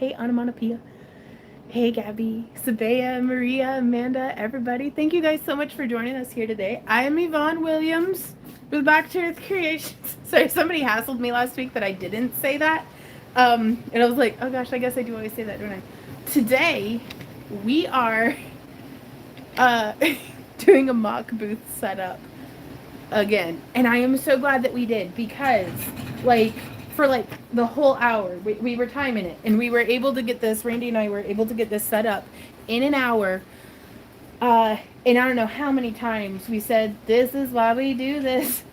Hey, Onomatopoeia. Hey, Gabby, Sabea, Maria, Amanda, everybody. Thank you guys so much for joining us here today. I am Yvonne Williams with Back to Earth Creations. Sorry, somebody hassled me last week that I didn't say that. And I was like, oh gosh, I guess I do always say that, don't I? Today, we are uh, doing a mock booth setup again. And I am so glad that we did because, like, for like the whole hour, we were timing it and we were able to get this, Randy and I were able to get this set up in an hour. And I don't know how many times we said, this is why we do this.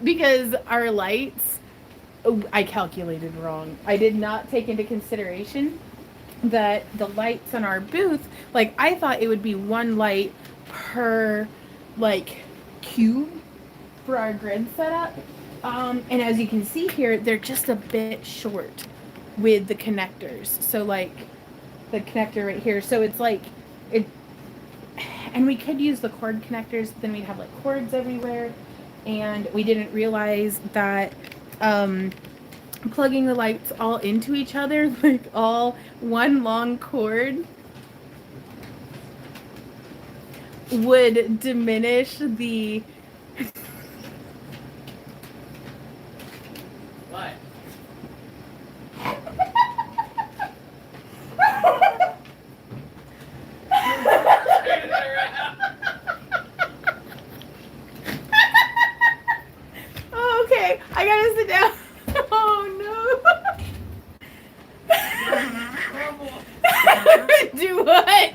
Because our lights, I calculated wrong. I did not take into consideration that the lights on our booth, like I thought it would be one light per like cube for our grid setup. And as you can see here, they're just a bit short with the connectors. So like the connector right here. So it's like it, and we could use the cord connectors, but then we'd have like cords everywhere. And we didn't realize that plugging the lights all into each other, like all one long cord, would diminish the What? Oh, okay, I gotta sit down. Oh no. Do what?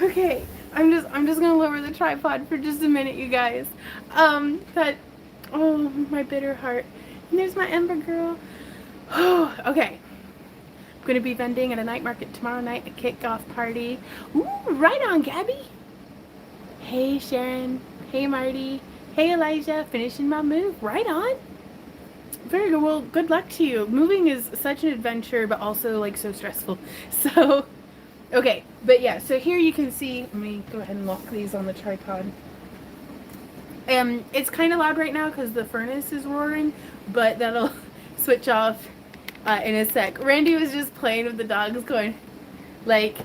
Okay, I'm just gonna lower the tripod for just a minute, you guys. But oh, my bitter heart. And there's my Ember girl. Oh, okay. I'm gonna be vending at a night market tomorrow night, a kickoff party. Ooh, right on, Gabby. Hey, Sharon. Hey, Marty. Hey, Elijah. Finishing my move. Right on. Very good. Well, good luck to you. Moving is such an adventure, but also like so stressful. So, okay. But yeah, so here you can see, let me go ahead and lock these on the tripod. It's kind of loud right now because the furnace is roaring, but that'll switch off in a sec. Randy was just playing with the dogs going, like,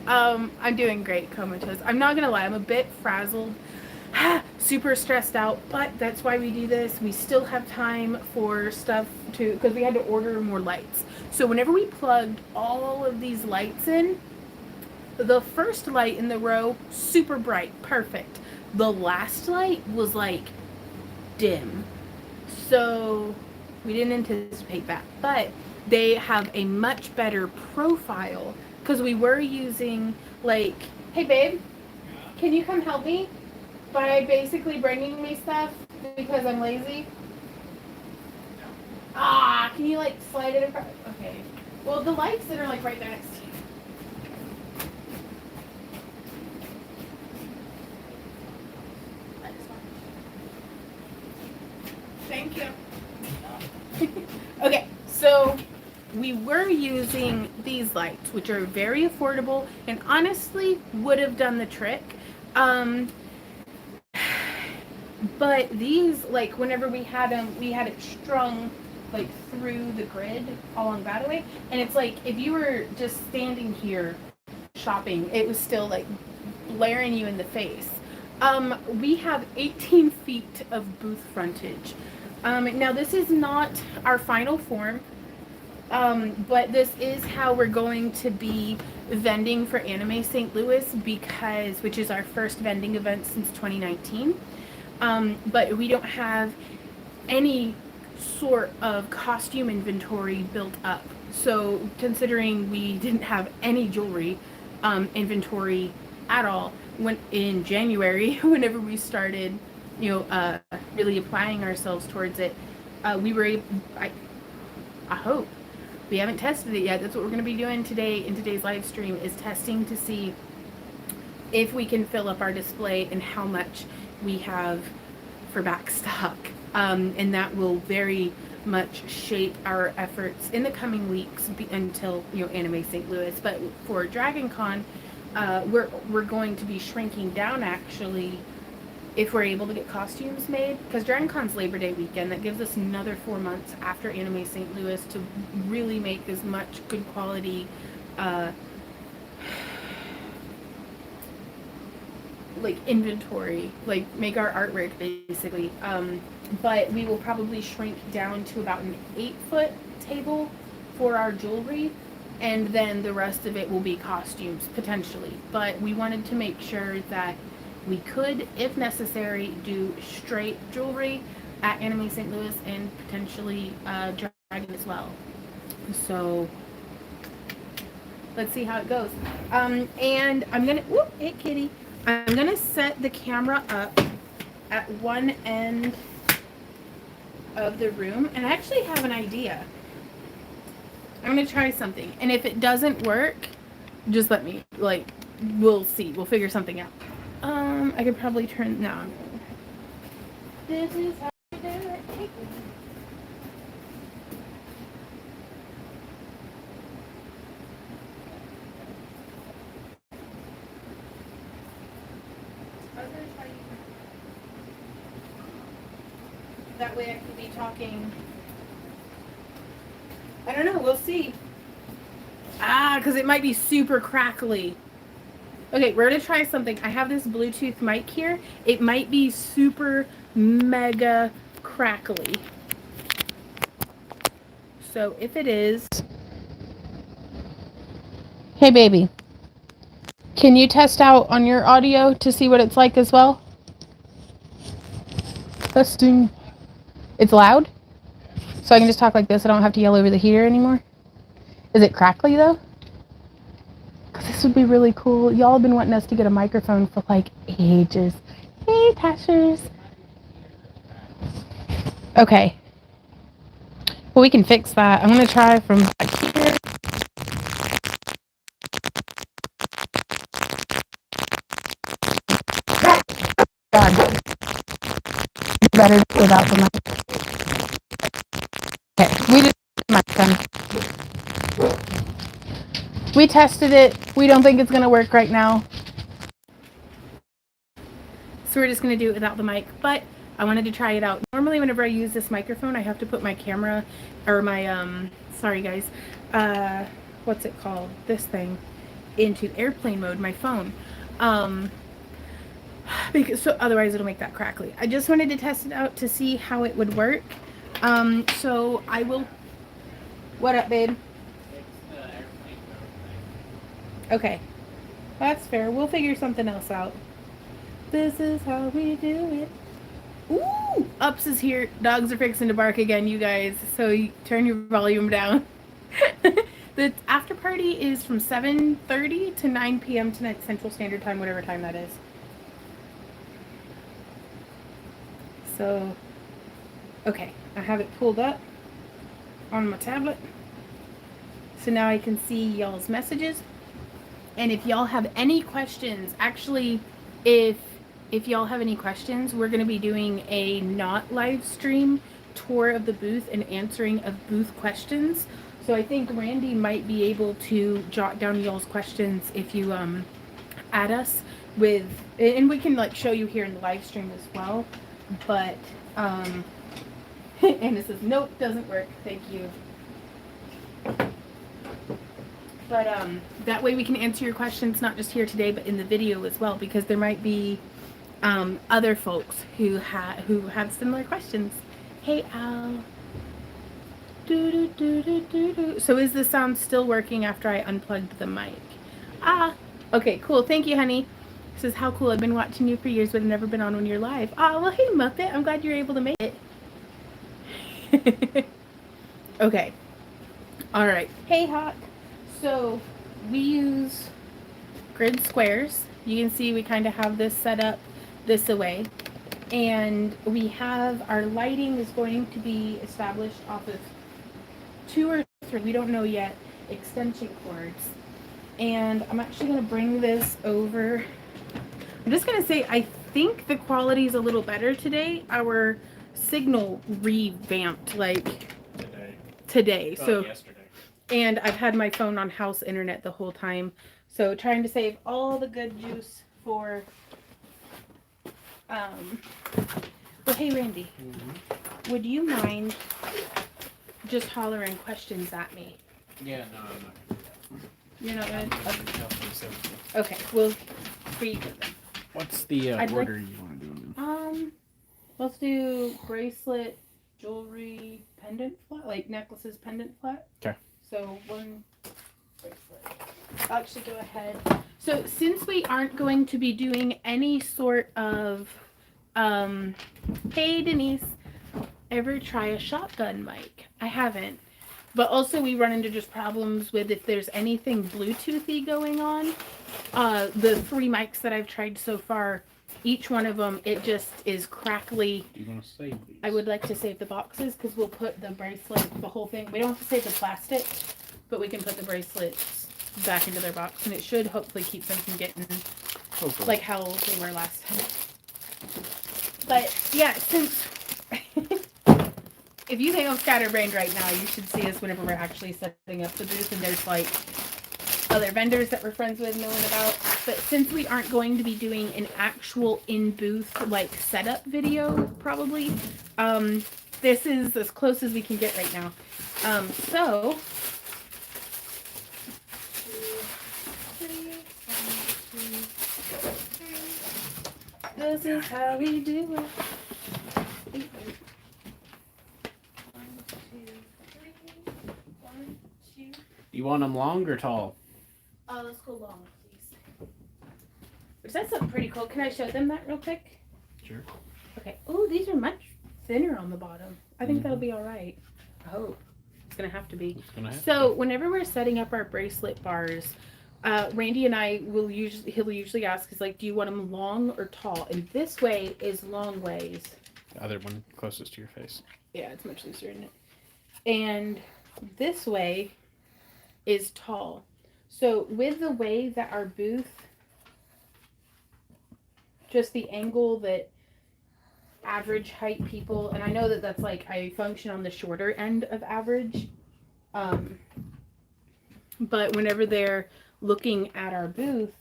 I'm doing great, Comatose. I'm not gonna lie, I'm a bit frazzled, super stressed out, but that's why we do this. We still have time for stuff to, because we had to order more lights. So whenever we plugged all of these lights in, the first light in the row, super bright, perfect. The last light was like dim. So we didn't anticipate that, but they have a much better profile because we were using like, hey babe, can you come help me by basically bringing me stuff because I'm lazy? Ah, can you like slide it across? Okay. Well, the lights that are like right there next to you. Thank you. Okay, so we were using these lights, which are very affordable and honestly would have done the trick. But these, like, whenever we had them, we had it strung like through the grid along that way, and it's like if you were just standing here shopping, it was still like blaring you in the face. We have 18 feet of booth frontage. Now this is not our final form, but this is how we're going to be vending for Anime St. Louis because, which is our first vending event since 2019. But we don't have any sort of costume inventory built up. So considering we didn't have any jewelry inventory at all when in January, whenever we started, really applying ourselves towards it, we were able, I hope, we haven't tested it yet. That's what we're going to be doing today in today's live stream, is testing to see if we can fill up our display and how much we have for back stock. And that will very much shape our efforts in the coming weeks until Anime St. Louis. But for Dragon Con, we're going to be shrinking down actually if we're able to get costumes made, because DragonCon's Labor Day weekend, that gives us another 4 months after Anime St. Louis to really make as much good quality like inventory, like make our artwork basically. But we will probably shrink down to about an 8-foot table for our jewelry, and then the rest of it will be costumes potentially. But we wanted to make sure that we could, if necessary, do straight jewelry at Anime St. Louis and potentially Dragon as well. So let's see how it goes. And I'm gonna, whoop, hey kitty. I'm gonna set the camera up at one end of the room, and I actually have an idea. I'm gonna try something, and if it doesn't work, just let me, like, we'll see. We'll figure something out. I could probably turn, no. This is how we do it. That way I can be talking. I don't know, we'll see. Because it might be super crackly. Okay, we're gonna try something. I have this Bluetooth mic here. It might be super mega crackly. So if it is... Hey baby, can you test out on your audio to see what it's like as well? Testing. It's loud? So I can just talk like this. I don't have to yell over the heater anymore. Is it crackly though? Because this would be really cool. Y'all have been wanting us to get a microphone for like ages. Hey, Tashers. Okay. Well, we can fix that. I'm going to try from back here. God. Better without the mic. Okay, we just we tested it. We don't think it's going to work right now. So we're just going to do it without the mic, but I wanted to try it out. Normally whenever I use this microphone, I have to put my camera or my, sorry guys, what's it called? This thing into airplane mode, my phone. Because so otherwise it'll make that crackly. I just wanted to test it out to see how it would work. So I will, what up babe? Okay, that's fair. We'll figure something else out. This is how we do it. Ooh! Ups is here. Dogs are fixing to bark again, you guys. So you turn your volume down. The after party is from 7:30 to 9 p.m. tonight, Central Standard Time, whatever time that is. So, okay. I have it pulled up on my tablet. So now I can see y'all's messages. And if y'all have any questions, actually, if y'all have any questions, we're going to be doing a not live stream tour of the booth and answering of booth questions. So I think Randy might be able to jot down y'all's questions if you add us with, and we can like show you here in the live stream as well. But and it says nope, doesn't work. Thank you. But that way we can answer your questions not just here today, but in the video as well, because there might be other folks who have similar questions. Hey Al. So is the sound still working after I unplugged the mic? Okay, cool. Thank you, honey. This is how cool. I've been watching you for years, but I've never been on when you're live. Well, hey Muppet. I'm glad you're able to make it. Okay. All right. Hey Hawk. So we use grid squares. You can see we kind of have this set up this way. And we have our lighting is going to be established off of 2 or 3, we don't know yet, extension cords. And I'm actually going to bring this over. I'm just going to say I think the quality is a little better today. Our signal revamped like today. So yesterday. And I've had my phone on house internet the whole time. So trying to save all the good juice for Well, hey, Randy. Would you mind just hollering questions at me? Yeah, no, I'm not. You're not gonna. Okay. Okay. Well, for each of them. What's the order you want to do them in? Let's do bracelet, jewelry, pendant flat, like necklaces, pendant flat. Okay. So one bracelet. I'll actually go ahead. So since we aren't going to be doing any sort of, hey Denise, ever try a shotgun mic? I haven't. But also we run into just problems with if there's anything Bluetoothy going on. The 3 mics that I've tried so far, each one of them, it just is crackly. Do you want to save these? I would like to save the boxes because we'll put the bracelet, the whole thing. We don't have to save the plastic, but we can put the bracelets back into their box, and it should hopefully keep them from getting like how they were last time. But yeah, since if you think I'm scatterbrained right now, you should see us whenever we're actually setting up the booth, and there's like other vendors that we're friends with knowing about. But since we aren't going to be doing an actual in-booth like setup video, probably, this is as close as we can get right now. So this is how we do it. You want them long or tall? Let's go long, please. Which that's something pretty cool. Can I show them that real quick? Sure. Okay. Oh, these are much thinner on the bottom. I think that'll be all right. I hope. It's gonna have to be. So whenever we're setting up our bracelet bars, Randy and I he'll usually ask us like, do you want them long or tall? And this way is long ways. The other one closest to your face. Yeah, it's much looser, isn't it? And this way is tall. So with the way that our booth, just the angle that average height people, and I know that that's like I function on the shorter end of average, but whenever they're looking at our booth,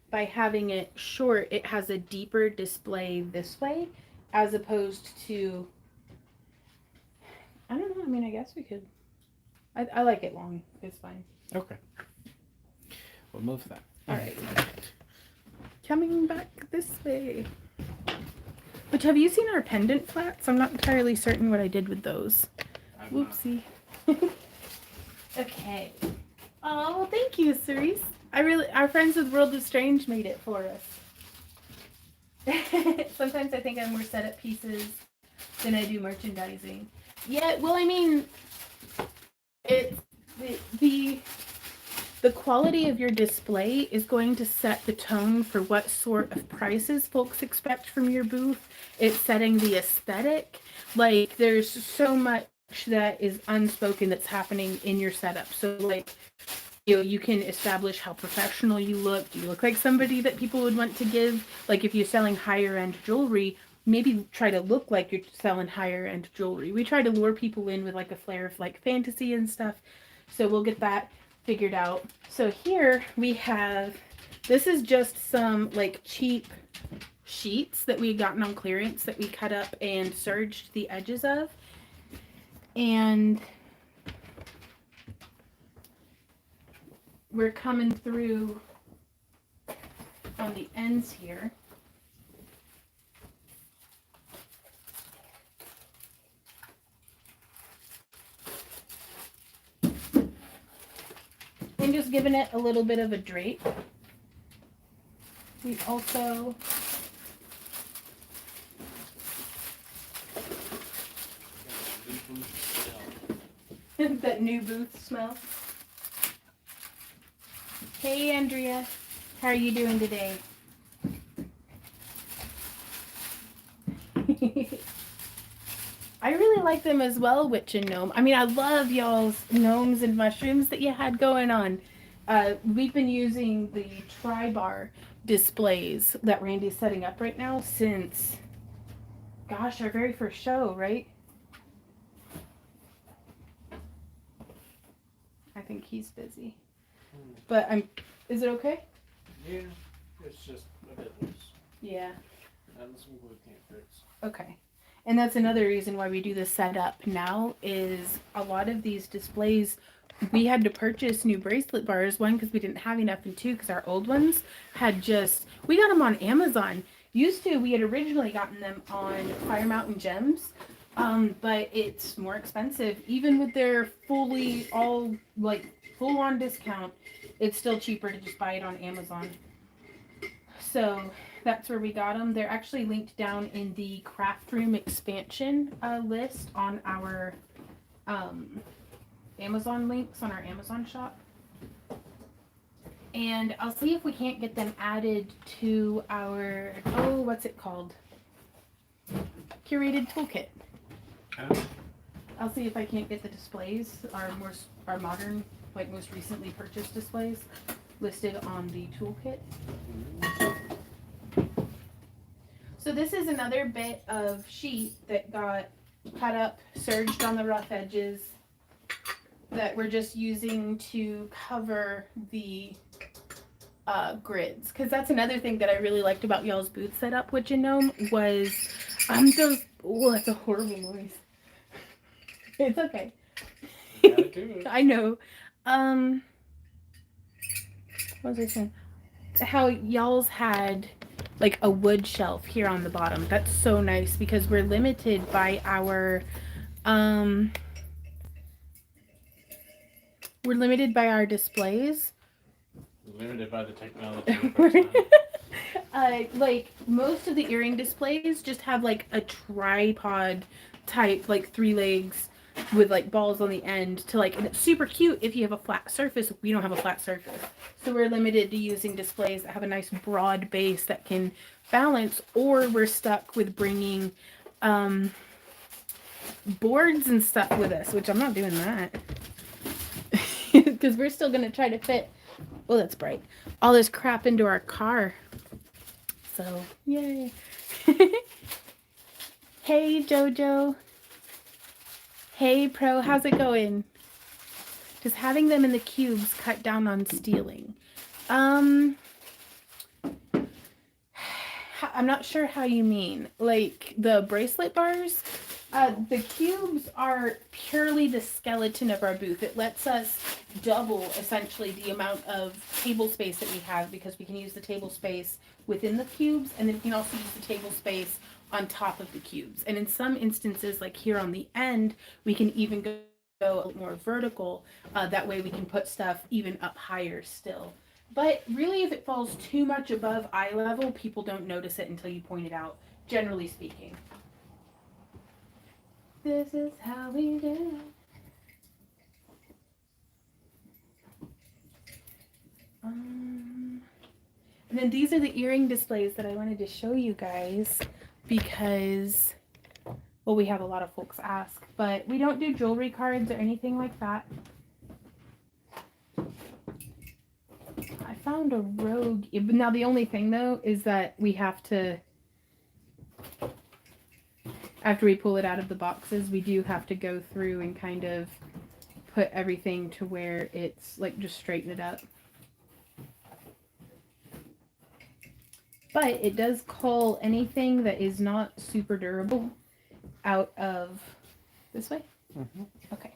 by having it short, it has a deeper display this way, as opposed to, I don't know, I mean, I guess we could, I like it long, it's fine. Okay. We'll move that. Alright. Coming back this way. Which, have you seen our pendant flats? I'm not entirely certain what I did with those. Whoopsie. Okay. Oh, well, thank you, Cerise. Our friends with World of Strange made it for us. Sometimes I think I'm more setup pieces than I do merchandising. Yeah, well, I mean, it's the quality of your display is going to set the tone for what sort of prices folks expect from your booth. It's setting the aesthetic. Like, there's so much that is unspoken that's happening in your setup. So, like, you can establish how professional you look. Do you look like somebody that people would want to give? Like, if you're selling higher end jewelry, maybe try to look like you're selling higher end jewelry. We try to lure people in with like a flair of like fantasy and stuff. So we'll get that figured out. So here we have, this is just some like cheap sheets that we had gotten on clearance that we cut up and serged the edges of. And we're coming through on the ends here. And just giving it a little bit of a drape. We also that new booth smell. Hey Andrea, how are you doing today? I really like them as well, Witch and Gnome. I mean, I love y'all's gnomes and mushrooms that you had going on. We've been using the tri-bar displays that Randy's setting up right now since, gosh, our very first show, right? I think he's busy. But is it okay? Yeah, it's just a bit loose. Yeah. And some glue can't fix. Okay. And that's another reason why we do the setup now is a lot of these displays, we had to purchase new bracelet bars. One, because we didn't have enough, and two, because our old ones had we got them on Amazon. Used to, we had originally gotten them on Fire Mountain Gems, but it's more expensive. Even with their full on discount, it's still cheaper to just buy it on Amazon. So that's where we got them. They're actually linked down in the craft room expansion list on our Amazon links on our Amazon shop. And I'll see if we can't get them added to our, what's it called? Curated toolkit. Oh. I'll see if I can't get the displays, our modern, like most recently purchased displays, listed on the toolkit. So this is another bit of sheet that got cut up, serged on the rough edges, that we're just using to cover the grids. Because that's another thing that I really liked about y'all's booth setup with Genome was that's a horrible noise. It's okay. Gotta do it. I know. What was I saying? How y'all's had like a wood shelf here on the bottom. That's so nice because we're limited by our displays. Limited by the technology. Like most of the earring displays just have like a tripod type, like 3 legs with like balls on the end to and it's super cute if you have a flat surface. We don't have a flat surface, so we're limited to using displays that have a nice broad base that can balance, or we're stuck with bringing boards and stuff with us, which I'm not doing that because we're still gonna try to fit, oh that's bright, all this crap into our car. So yay. Hey Jojo. Hey Pro, how's it going? Just having them in the cubes cut down on stealing. I'm not sure how you mean. Like the bracelet bars, the cubes are purely the skeleton of our booth. It lets us double essentially the amount of table space that we have because we can use the table space within the cubes, and then we can also use the table space on top of the cubes. And in some instances, like here on the end, we can even go a little more vertical. That way we can put stuff even up higher still. But really, if it falls too much above eye level, people don't notice it until you point it out, generally speaking. This is how we do it. And then these are the earring displays that I wanted to show you guys because, well, we have a lot of folks ask, but we don't do jewelry cards or anything like that. I found a rogue. Now, the only thing, though, is that we have to, after we pull it out of the boxes, we do have to go through and kind of put everything to where it's, like, just straighten it up. But it does cull anything that is not super durable out of this way. Mm-hmm. Okay.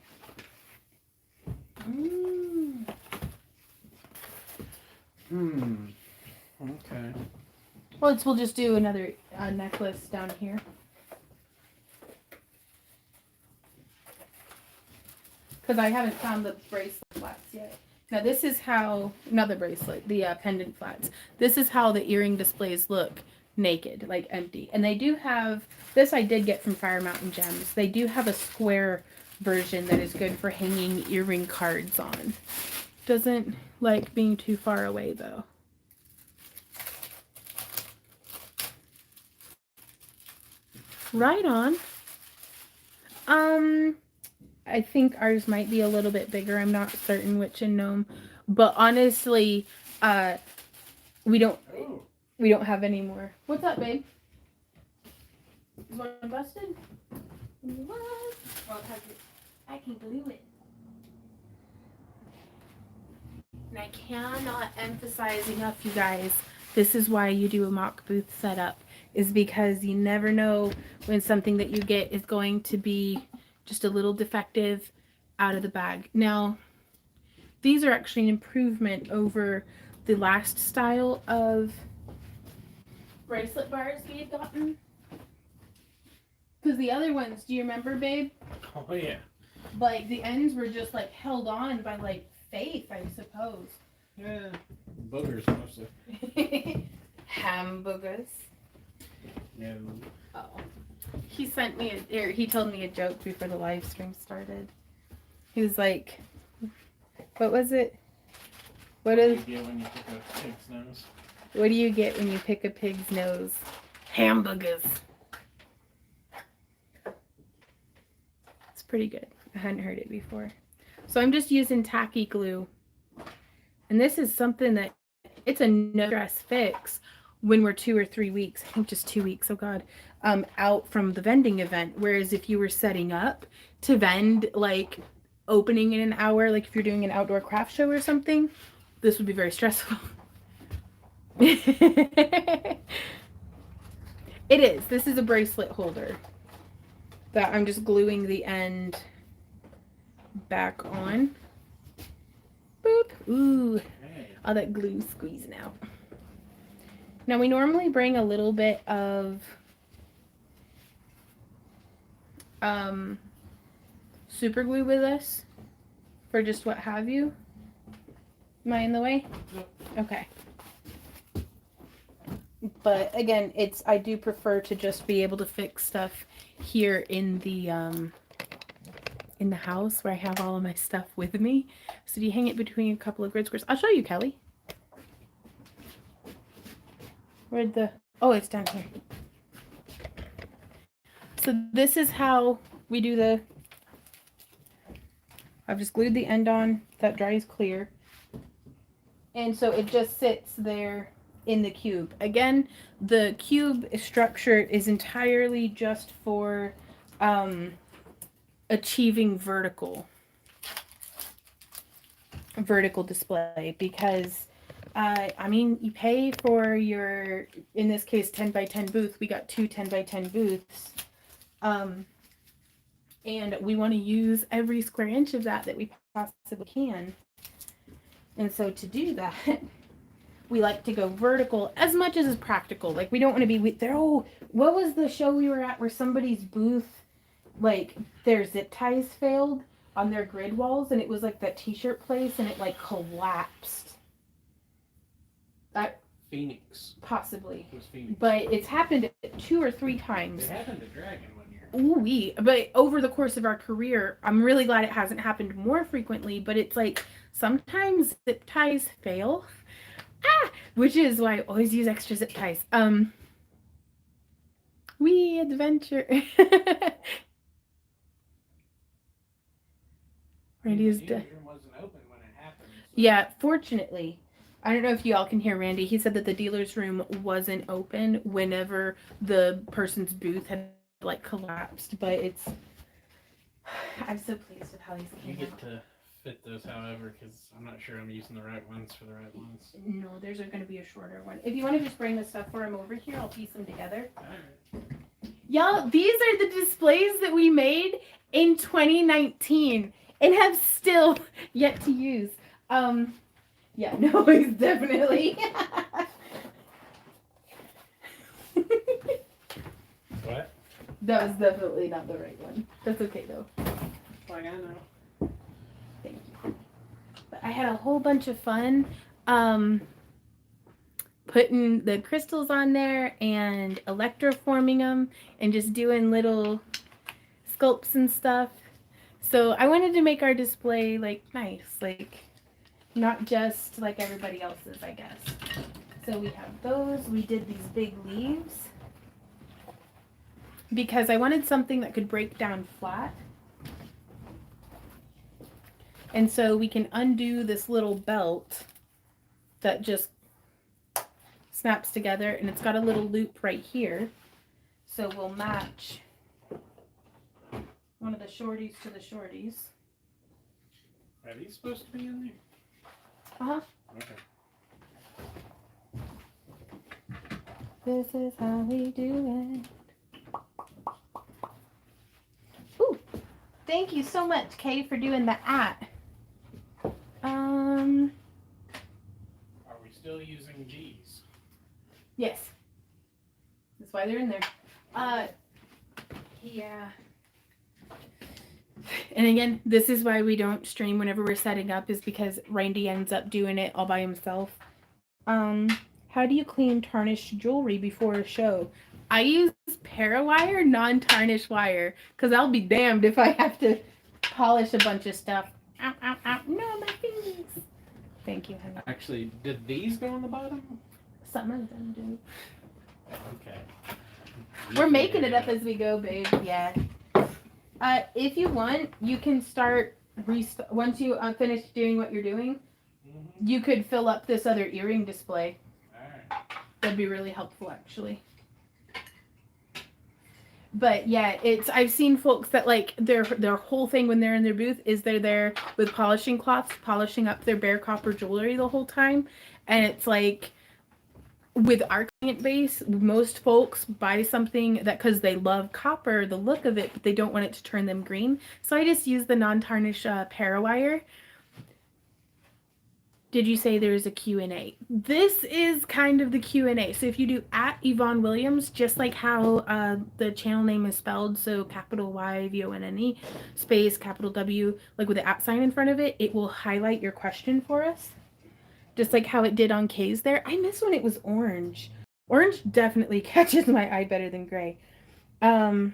Okay. Well, we'll just do another necklace down here. Because I haven't found the bracelet flats yet. Now this is how, not the bracelet, the pendant flats. This is how the earring displays look naked, like empty. And they do have, this I did get from Fire Mountain Gems. They do have a square version that is good for hanging earring cards on. Doesn't like being too far away though. Right on. I think ours might be a little bit bigger. I'm not certain which in Gnome, but honestly, we don't have any more. What's up, babe? Is one busted? What? Oh, I can glue it. And I cannot emphasize enough, you guys, this is why you do a mock booth setup, is because you never know when something that you get is going to be just a little defective out of the bag. Now, these are actually an improvement over the last style of bracelet bars we had gotten. Because the other ones, do you remember, babe? Oh, yeah. Like, the ends were just, like, held on by, like, faith, I suppose. Yeah. Boogers, mostly. Hamburgers. No. Oh. He sent me he told me a joke before the live stream started. He was like, what was it? What do you get when you pick a pig's nose? What do you get when you pick a pig's nose? Hamburgers. It's pretty good. I hadn't heard it before. So I'm just using Tacky Glue. And this is something that, it's a no stress fix when we're 2 or 3 weeks, I think just 2 weeks, oh God, out from the vending event. Whereas if you were setting up to vend, like opening in an hour, like if you're doing an outdoor craft show or something, this would be very stressful. It is. This is a bracelet holder that I'm just gluing the end back on. Boop. Ooh. All that glue squeezing out. Now we normally bring a little bit of super glue with us for just what have you. Am I in the way? Nope. Okay. But again, I do prefer to just be able to fix stuff here in the house where I have all of my stuff with me. So do you hang it between a couple of grid squares? I'll show you, Kelly. Where'd oh, it's down here. So this is how we do I've just glued the end on, that dries clear. And so it just sits there in the cube. Again, the cube structure is entirely just for achieving vertical display, because I mean, you pay for your, in this case, 10 by 10 booth. We got 2 10 by 10 booths. And we want to use every square inch of that we possibly can. And so to do that, we like to go vertical as much as is practical. Like, we don't want to be there. Oh, what was the show we were at where somebody's booth, like, their zip ties failed on their grid walls, and it was like that t-shirt place, and it like collapsed. That Phoenix. Possibly. It was Phoenix. But it's happened 2 or 3 times. It happened to Dragon one year. Ooh-wee. But over the course of our career, I'm really glad it hasn't happened more frequently, but it's like sometimes zip ties fail. Which is why I always use extra zip ties. We adventure. Randy is dead. The room wasn't open when it happened. So. Yeah, fortunately. I don't know if you all can hear Randy. He said that the dealer's room wasn't open whenever the person's booth had like collapsed, but it's. I'm so pleased with how these came out. You get to fit those, however, because I'm not sure I'm using the right ones for the right ones. No, there's going to be a shorter one. If you want to just bring the stuff for him over here, I'll piece them together. All right. Y'all, these are the displays that we made in 2019 and have still yet to use. Yeah, no, it's definitely. What? That was definitely not the right one. That's okay though. Like, I know. Thank you. But I had a whole bunch of fun putting the crystals on there and electroforming them and just doing little sculpts and stuff. So I wanted to make our display like nice, like not just like everybody else's, I guess. So we have those. We did these big leaves because I wanted something that could break down flat. And so we can undo this little belt that just snaps together, and it's got a little loop right here. So we'll match one of the shorties to the shorties. Are these supposed to be in there? Uh-huh. Okay. This is how we do it. Ooh, thank you so much, Kay, for doing the at. Are we still using G's? Yes. That's why they're in there. Yeah. And again, this is why we don't stream whenever we're setting up, is because Randy ends up doing it all by himself. How do you clean tarnished jewelry before a show? I use Parawire, non-tarnished wire, because I'll be damned if I have to polish a bunch of stuff. Ow, ow, ow. No, my fingers. Thank you, honey. Actually, did these go on the bottom? Some of them do. Okay. We're making it up as we go, babe. Yeah. If you want, you can start once you finish doing what you're doing. Mm-hmm. You could fill up this other earring display. All right. That'd be really helpful, actually. But yeah, I've seen folks that like their whole thing when they're in their booth is they're there with polishing cloths, polishing up their bare copper jewelry the whole time, and it's like, with our client base, most folks buy something that because they love copper, the look of it, but they don't want it to turn them green. So I just use the non-tarnish Parawire. Did you say there's a Q&A? This is kind of the Q&A. So if you do at Yvonne Williams, just like how the channel name is spelled, so capital Y, VONNE, space, capital W, like with the at sign in front of it, it will highlight your question for us. Just like how it did on K's there. I miss when it was orange. Orange definitely catches my eye better than gray. But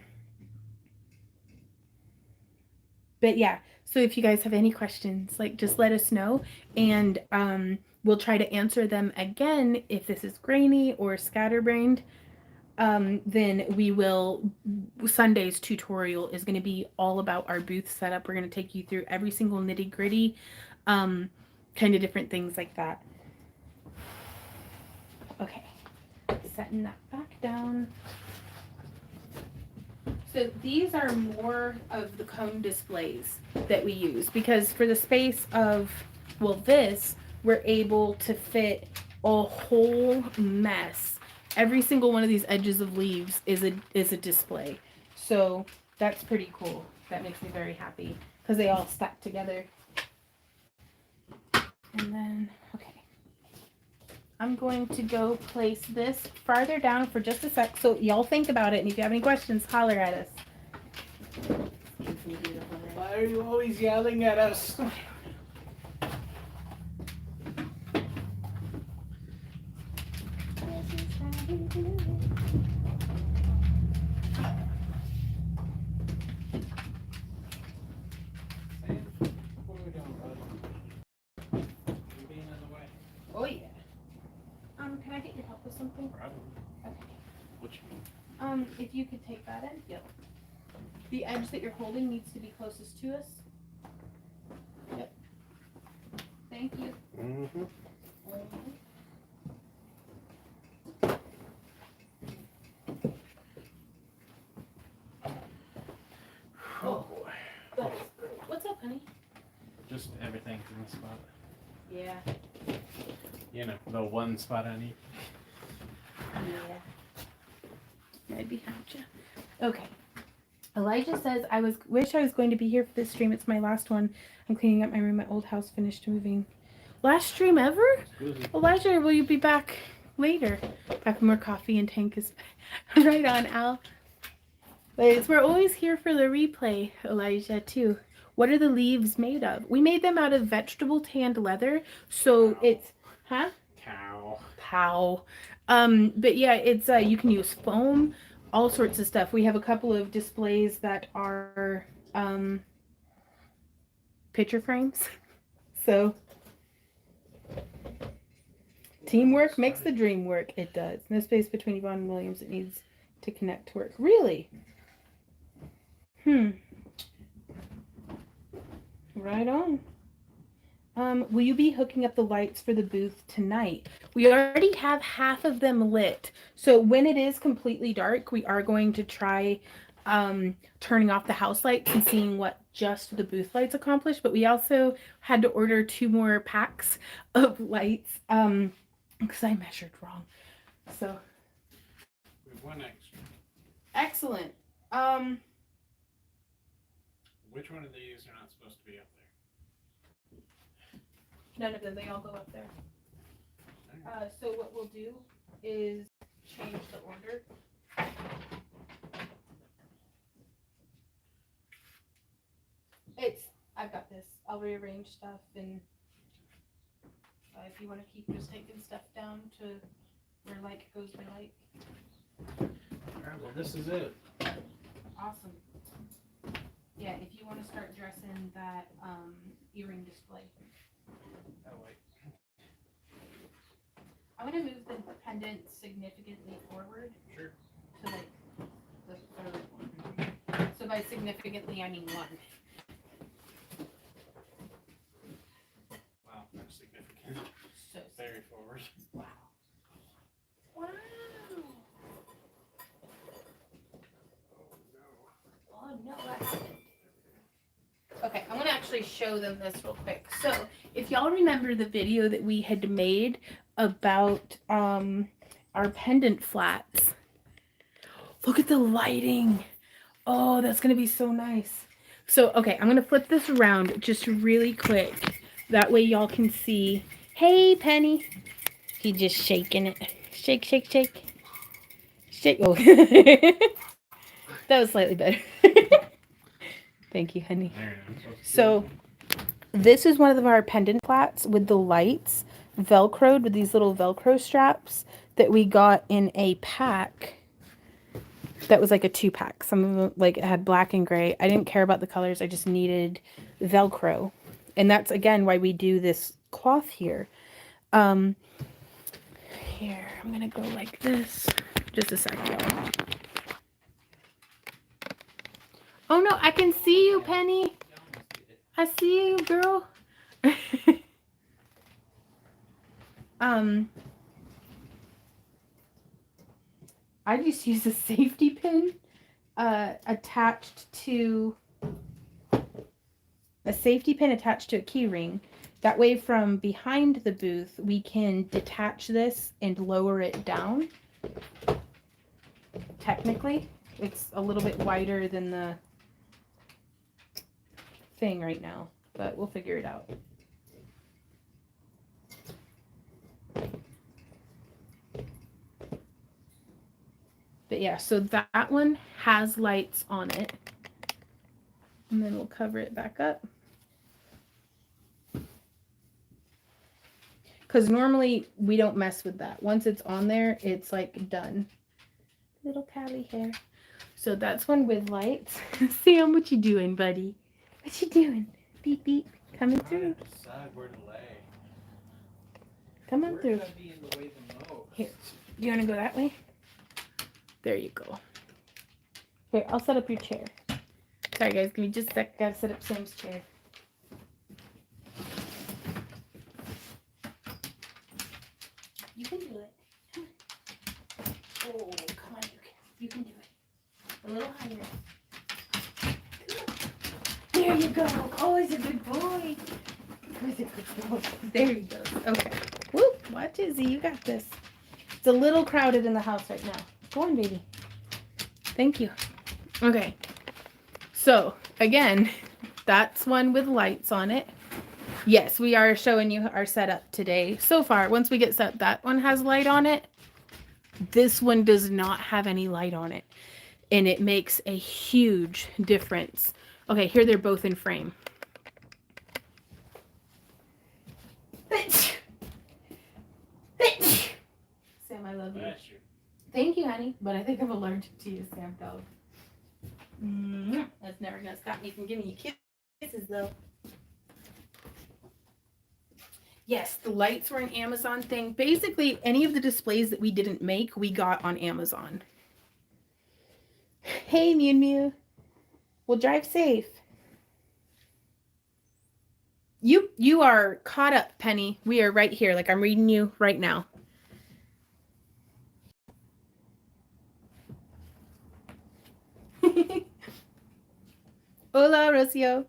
yeah, so if you guys have any questions, like just let us know, and we'll try to answer them again. If this is grainy or scatterbrained, then we will. Sunday's tutorial is going to be all about our booth setup. We're going to take you through every single nitty gritty, kind of different things like that. Okay, setting that back down. So these are more of the cone displays that we use, because for the space of, well, this, we're able to fit a whole mess. Every single one of these edges of leaves is a display. So that's pretty cool. That makes me very happy because they all stack together. And then, okay. I'm going to go place this farther down for just a sec, so y'all think about it, and if you have any questions, holler at us. Why are you always yelling at us? Oh yeah. Can I get your help with something? Probably. Okay. What you mean? If you could take that in. Yep. The edge that you're holding needs to be closest to us. Yep. Thank you. Mm-hmm. Oh boy. What's up, honey? Just everything's in the spot. Yeah. You know, the one spot I need. Yeah. Right behind you. Okay. Elijah says, wish I was going to be here for this stream. It's my last one. I'm cleaning up my room. My old house finished moving. Last stream ever? Elijah, will you be back later? Back with more coffee and tank is right on, Al. But we're always here for the replay, Elijah, too. What are the leaves made of? We made them out of vegetable tanned leather. So it's, huh? Cow. Pow. But yeah, it's you can use foam, all sorts of stuff. We have a couple of displays that are picture frames. So teamwork makes the dream work. It does. No space between Yvonne and Williams. It needs to connect to work. Really? Right on. Will you be hooking up the lights for the booth tonight? We already have half of them lit. So when it is completely dark, we are going to try turning off the house lights and seeing what just the booth lights accomplished. But we also had to order 2 more packs of lights because I measured wrong. So We have 1 extra. excellent. Which one of these are not supposed to be up there? None of them. They all go up there. So what we'll do is change the order. I've got this. I'll rearrange stuff, and if you want to keep just taking stuff down to where like goes by like. Alright, well this is it. Awesome. Yeah, if you want to start dressing that earring display. Oh wait. I want to move the pendant significantly forward. Sure. To like the third one. So by significantly, I mean 1. Wow, that's significant. So Very forward. wow. Wow. Oh no, what happened? Okay, I'm gonna actually show them this real quick. So if y'all remember the video that we had made about our pendant flats, look at the lighting. Oh, that's gonna be so nice. So okay, I'm gonna flip this around just really quick. That way y'all can see. Hey, Penny. He's just shaking it. Shake, shake, shake. Shake. Oh, that was slightly better. Thank you, honey. So this is one of our pendant flats with the lights velcroed with these little velcro straps that we got in a pack that was like a 2-pack. Some of them, like, it had black and gray. I didn't care about the colors. I just needed velcro, and that's again why we do this cloth here. Here, I'm gonna go like this. Just a sec, y'all. Oh no, I can see you, Penny. I see you, girl. I just use a safety pin attached to a key ring. That way from behind the booth, we can detach this and lower it down. Technically, it's a little bit wider than the thing right now, but we'll figure it out. But yeah, so that one has lights on it. And then we'll cover it back up. Because normally we don't mess with that. Once it's on there, it's like done. Little Callie hair. So that's one with lights. Sam, what you doing, buddy? What you doing? Beep, beep. Coming through. Decide where to lay. Come on through. Where could I be in the way the most? Here. Do you want to go that way? There you go. Here, I'll set up your chair. Sorry, guys. Give me just a sec. Gotta set up Sam's chair. You can do it. Oh, come on. You can do it. A little higher. There you go. Oh, he's a good boy. He's a good boy. There he goes. Okay. Whoop. Watch Izzy. You got this. It's a little crowded in the house right now. Go on, baby. Thank you. Okay. So, again, that's one with lights on it. Yes, we are showing you our setup today. So far, once we get set, that one has light on it. This one does not have any light on it. And it makes a huge difference. Okay, here they're both in frame. Sam, I love you. Thank you, honey. But I think I'm allergic to you, Sam, dog. That's never going to stop me from giving you kisses, though. Yes, the lights were an Amazon thing. Basically, any of the displays that we didn't make, we got on Amazon. Hey, Mew Mew. Well, drive safe. You are caught up, Penny. We are right here. Like, I'm reading you right now. Hola, Rocio.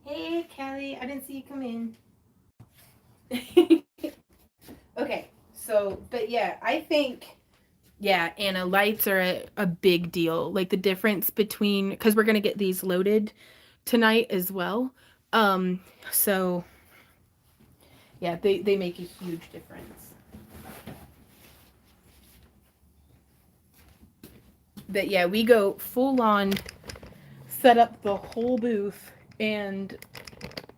Hey, Kelly. I didn't see you come in. Okay, so, but yeah, I think, yeah, Anna, lights are a big deal. Like the difference between, because we're going to get these loaded tonight as well. So, yeah, they make a huge difference. But yeah, we go full on, set up the whole booth, and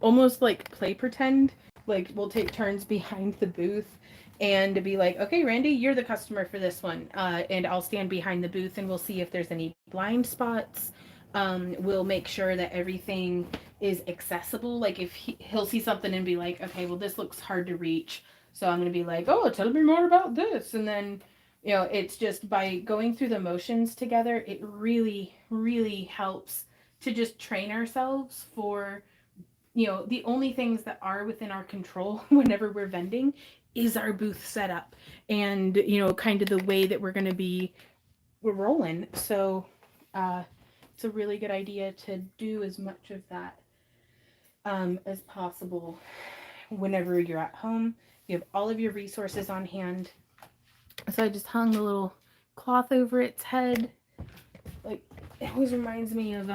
almost like play pretend. Like we'll take turns behind the booth and to be like, okay, Randy, you're the customer for this one. And I'll stand behind the booth and we'll see if there's any blind spots. We'll make sure that everything is accessible. Like if he'll see something and be like, okay, well, this looks hard to reach. So I'm going to be like, oh, tell me more about this. And then, you know, it's just by going through the motions together, it really, really helps to just train ourselves for, you know, the only things that are within our control whenever we're vending is our booth setup and, you know, kind of the way that we're rolling. So it's a really good idea to do as much of that as possible whenever you're at home. You have all of your resources on hand. So I just hung the little cloth over its head. Like, it always reminds me of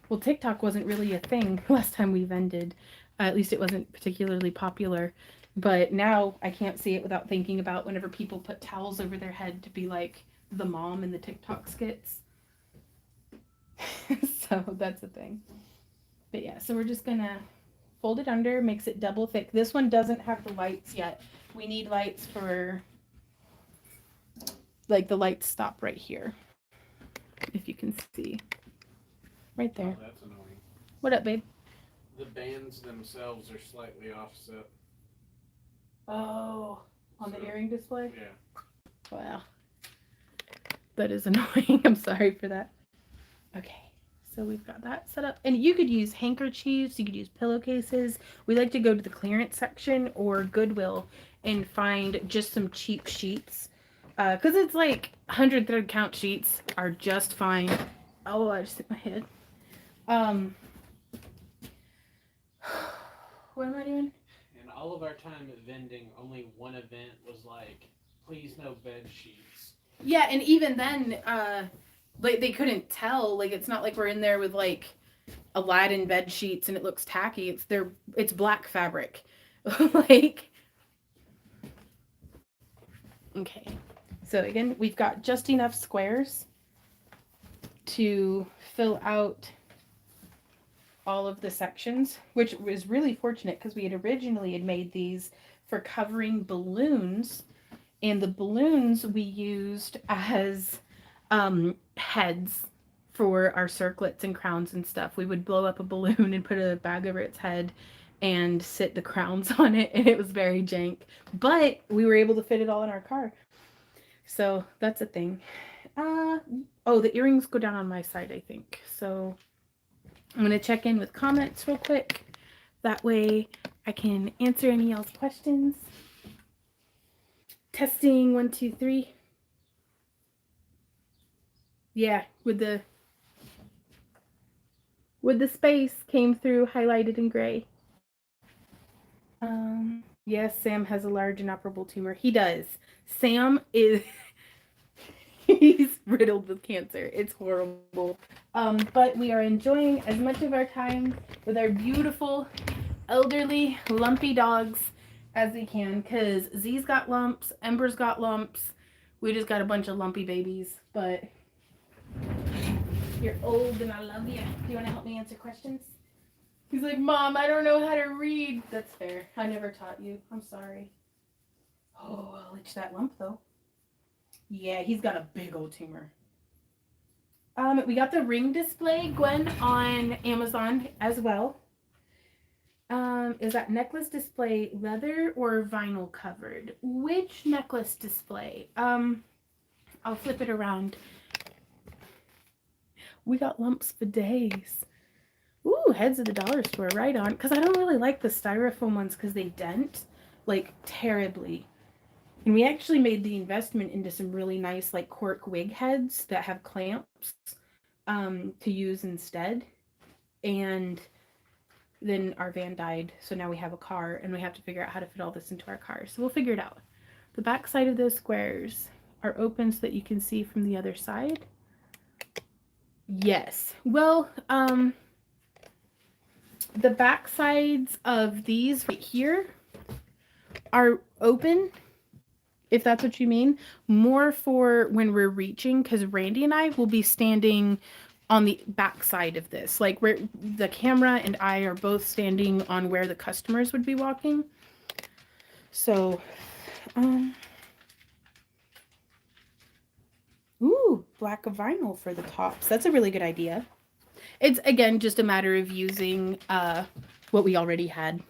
well, TikTok wasn't really a thing last time we vended. At least it wasn't particularly popular. But now I can't see it without thinking about whenever people put towels over their head to be like the mom in the TikTok skits. So that's a thing. But yeah, so we're just gonna fold it under, makes it double thick. This one doesn't have the lights yet. We need lights for, like, the lights stop right here. If you can see. Right there. Oh, that's annoying. What up, babe? The bands themselves are slightly offset. Oh, on the earring display? Yeah. Wow. That is annoying. I'm sorry for that. Okay, so we've got that set up. And you could use handkerchiefs, you could use pillowcases. We like to go to the clearance section or Goodwill and find just some cheap sheets. Because it's like 100 thread count sheets are just fine. Oh, I just hit my head. What am I doing? In all of our time at vending, only one event was like, please no bed sheets. Yeah, and even then, like they couldn't tell. Like it's not like we're in there with like Aladdin bed sheets and it looks tacky. It's black fabric. Like, okay. So again, we've got just enough squares to fill out all of the sections, which was really fortunate because we had originally made these for covering balloons, and the balloons we used as heads for our circlets and crowns and stuff. We would blow up a balloon and put a bag over its head and sit the crowns on it, and it was very jank, but we were able to fit it all in our car. So that's a thing. Oh, the earrings go down on my side, I think. So I'm going to check in with comments real quick. That way I can answer any y'all's questions. Testing 1, 2, 3. Yeah, with the space came through highlighted in gray. Yes, Sam has a large inoperable tumor. He does. Sam is he's riddled with cancer. It's horrible. But we are enjoying as much of our time with our beautiful, elderly, lumpy dogs as we can, because Z's got lumps, Ember's got lumps. We just got a bunch of lumpy babies, but you're old and I love you. Do you want to help me answer questions? He's like, Mom, I don't know how to read. That's fair. I never taught you. I'm sorry. Oh, I'll itch that lump though. Yeah, he's got a big old tumor. We got the ring display, Gwen, on Amazon as well. Is that necklace display leather or vinyl covered? Which necklace display? I'll flip it around. We got lumps for days. Ooh, heads at the dollar store, right on. Because I don't really like the styrofoam ones because they dent, like, terribly. And we actually made the investment into some really nice, like, cork wig heads that have clamps to use instead. And then our van died, so now we have a car, and we have to figure out how to fit all this into our car. So we'll figure it out. The back side of those squares are open so that you can see from the other side. Yes. Well, the back sides of these right here are open, if that's what you mean, more for when we're reaching, because Randy and I will be standing on the back side of this. Like, where the camera and I are both standing on where the customers would be walking. So, ooh, black vinyl for the tops. That's a really good idea. It's, again, just a matter of using what we already had.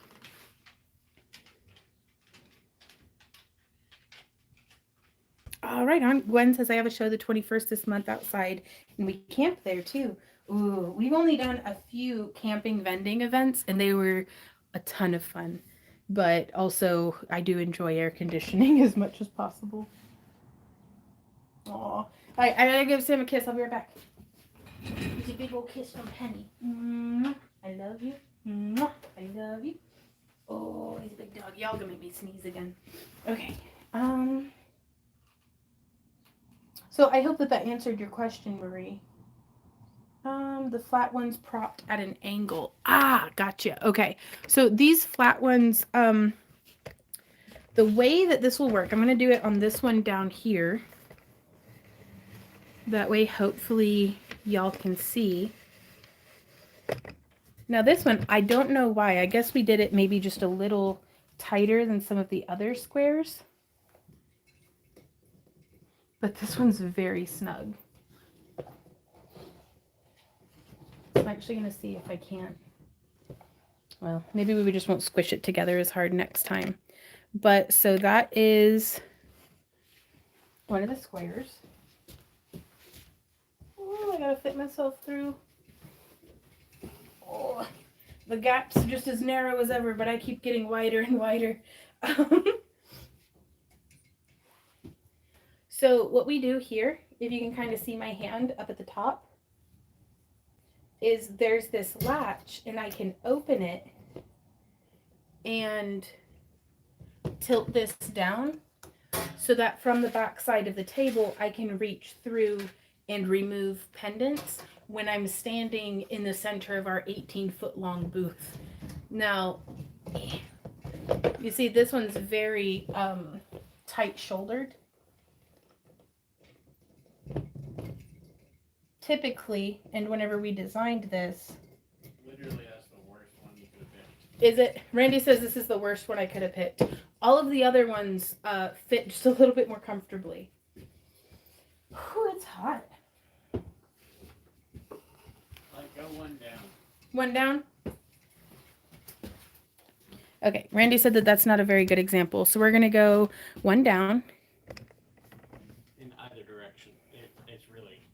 Right on. Gwen says, I have a show the 21st this month outside, and we camp there too. Ooh, we've only done a few camping vending events, and they were a ton of fun. But also, I do enjoy air conditioning as much as possible. Aw. I gotta give Sam a kiss. I'll be right back. It's a big old kiss from Penny. I love you. I love you. Oh, he's a big dog. Y'all gonna make me sneeze again. Okay. So I hope that answered your question, Marie. The flat ones propped at an angle. Gotcha. Okay. So these flat ones, the way that this will work, I'm going to do it on this one down here. That way, hopefully, y'all can see. Now this one, I don't know why. I guess we did it maybe just a little tighter than some of the other squares. But this one's very snug. I'm actually going to see if I can't. Well, maybe we just won't squish it together as hard next time. But so that is one of the squares. Oh, I got to fit myself through. Oh, the gap's just as narrow as ever, but I keep getting wider and wider. So what we do here, if you can kind of see my hand up at the top, is there's this latch, and I can open it and tilt this down so that from the back side of the table, I can reach through and remove pendants when I'm standing in the center of our 18-foot long booth. Now, you see this one's very tight shouldered. Typically, and whenever we designed this, literally that's the worst one you could have picked. Is it? Randy says this is the worst one I could have picked. All of the other ones fit just a little bit more comfortably. Whew, it's hot. Like, go one down. One down? Okay, Randy said that that's not a very good example, so we're going to go one down. In either direction. It's really...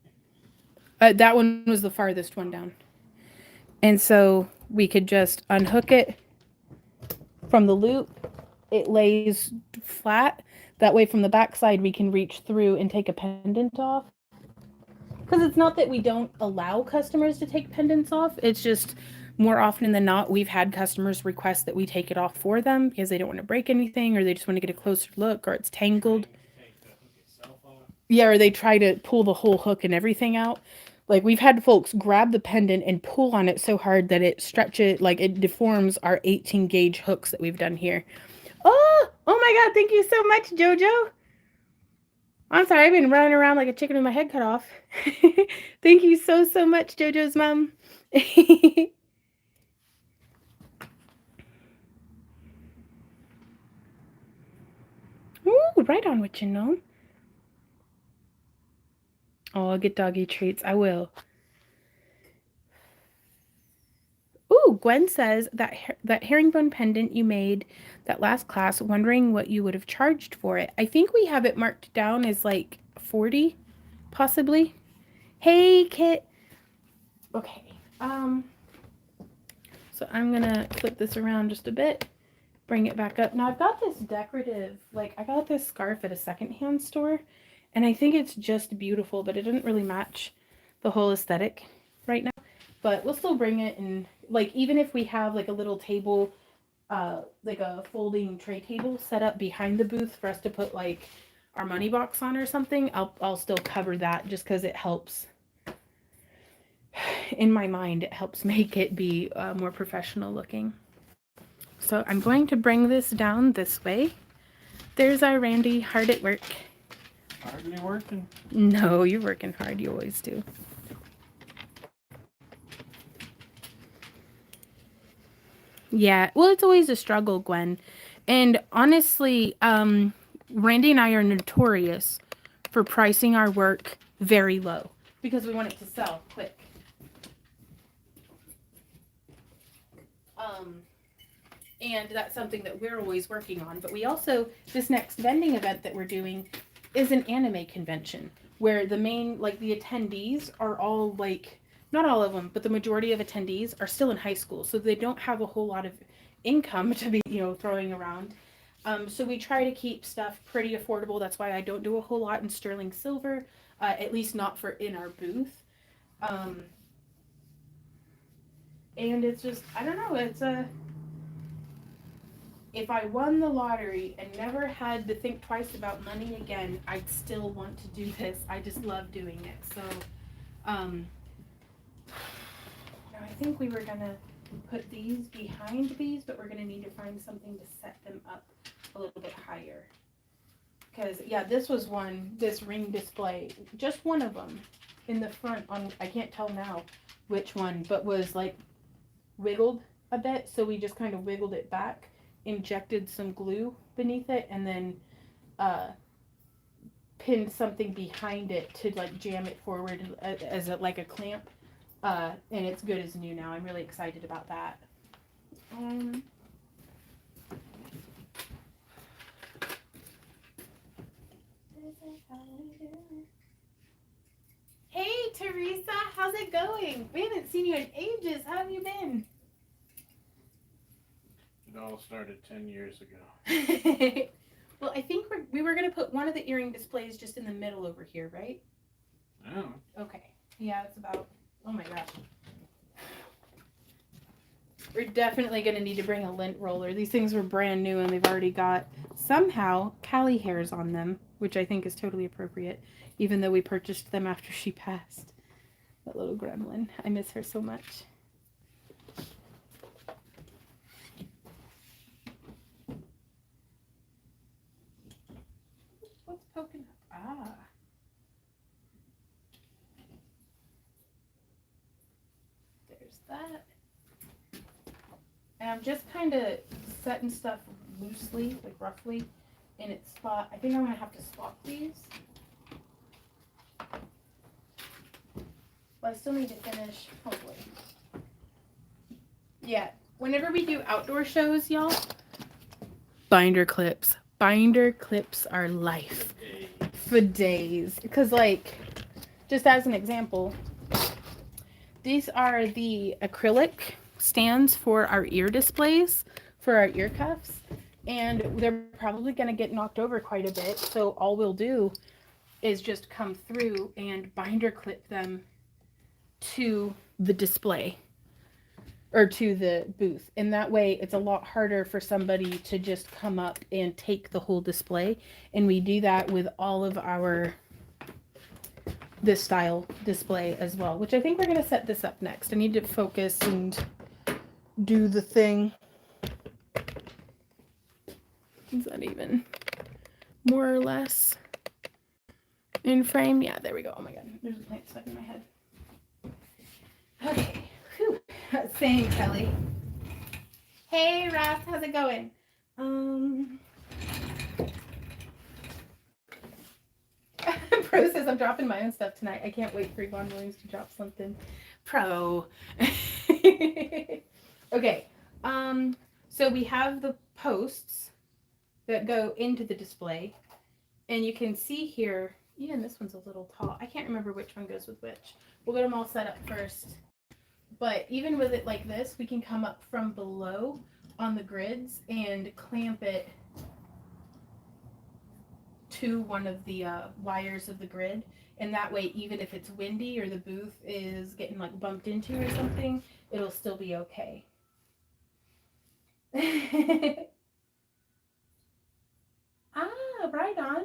That one was the farthest one down. And so we could just unhook it from the loop. It lays flat. That way from the back side we can reach through and take a pendant off. Because it's not that we don't allow customers to take pendants off. It's just more often than not we've had customers request that we take it off for them because they don't want to break anything or they just want to get a closer look or it's tangled. Yeah, or they try to pull the whole hook and everything out. Like, we've had folks grab the pendant and pull on it so hard that it stretches, like, it deforms our 18 gauge hooks that we've done here. Oh my God, thank you so much, Jojo. I'm sorry, I've been running around like a chicken with my head cut off. Thank you so much, Jojo's mom. Ooh, right on what you know. Oh, I'll get doggy treats. I will. Ooh, Gwen says that herringbone pendant you made that last class, wondering what you would have charged for it. I think we have it marked down as like 40, possibly. Hey, Kit. Okay. So I'm gonna flip this around just a bit, bring it back up. Now I've got this decorative, like I got this scarf at a secondhand store, and I think it's just beautiful, but it doesn't really match the whole aesthetic right now. But we'll still bring it, and like even if we have like a little table, like a folding tray table set up behind the booth for us to put like our money box on or something, I'll still cover that just because it helps. In my mind, it helps make it be more professional looking. So I'm going to bring this down this way. There's our Randy, hard at work. Hardly working. No, you're working hard. You always do. Yeah, well, it's always a struggle, Gwen. And honestly, Randy and I are notorious for pricing our work very low because we want it to sell quick. And that's something that we're always working on. But we also, this next vending event that we're doing is an anime convention where the main, like the attendees are all like, not all of them, but the majority of attendees are still in high school. So they don't have a whole lot of income to be, throwing around. So we try to keep stuff pretty affordable. That's why I don't do a whole lot in sterling silver, at least not for in our booth. And it's just, I don't know, it's if I won the lottery and never had to think twice about money again, I'd still want to do this. I just love doing it. So, I think we were gonna put these behind these, but we're gonna need to find something to set them up a little bit higher. Because, yeah, this was this ring display, just one of them in the front on, I can't tell now which one, but was like wiggled a bit. So we just kind of wiggled it back, injected some glue beneath it, and then pinned something behind it to like jam it forward as like a clamp. And it's good as new now. I'm really excited about that. Hey Teresa, how's it going? We haven't seen you in ages. How have you been? It all started 10 years ago. Well, I think we were going to put one of the earring displays just in the middle over here, right? Oh. Okay. Yeah, it's about, oh my gosh. We're definitely going to need to bring a lint roller. These things were brand new and they've already got somehow Callie hairs on them, which I think is totally appropriate, even though we purchased them after she passed. That little gremlin. I miss her so much. What's poking up? Ah. There's that. And I'm just kind of setting stuff loosely, like roughly, in its spot. I think I'm going to have to swap these. But I still need to finish, hopefully. Yeah, whenever we do outdoor shows, y'all, binder clips. Binder clips are life. For days. Because, like, just as an example, these are the acrylic stands for our ear displays, for our ear cuffs. And they're probably going to get knocked over quite a bit. So all we'll do is just come through and binder clip them to the display or to the booth. And that way it's a lot harder for somebody to just come up and take the whole display. And we do that with all of this style display as well, which I think we're going to set this up next. I need to focus and do the thing. Is that even more or less in frame? Yeah, there we go. Oh my god, there's a plant stuck in my head. Okay, whew. Same, Kelly. Hey, Ross, how's it going? Pro says I'm dropping my own stuff tonight. I can't wait for Yvonne Williams to drop something. Pro. Okay, so we have the posts that go into the display, and you can see here, even this one's a little tall. I can't remember which one goes with which. We'll get them all set up first. But even with it like this, we can come up from below on the grids and clamp it to one of the wires of the grid. And that way, even if it's windy or the booth is getting like bumped into or something, it'll still be okay. Ah, right on.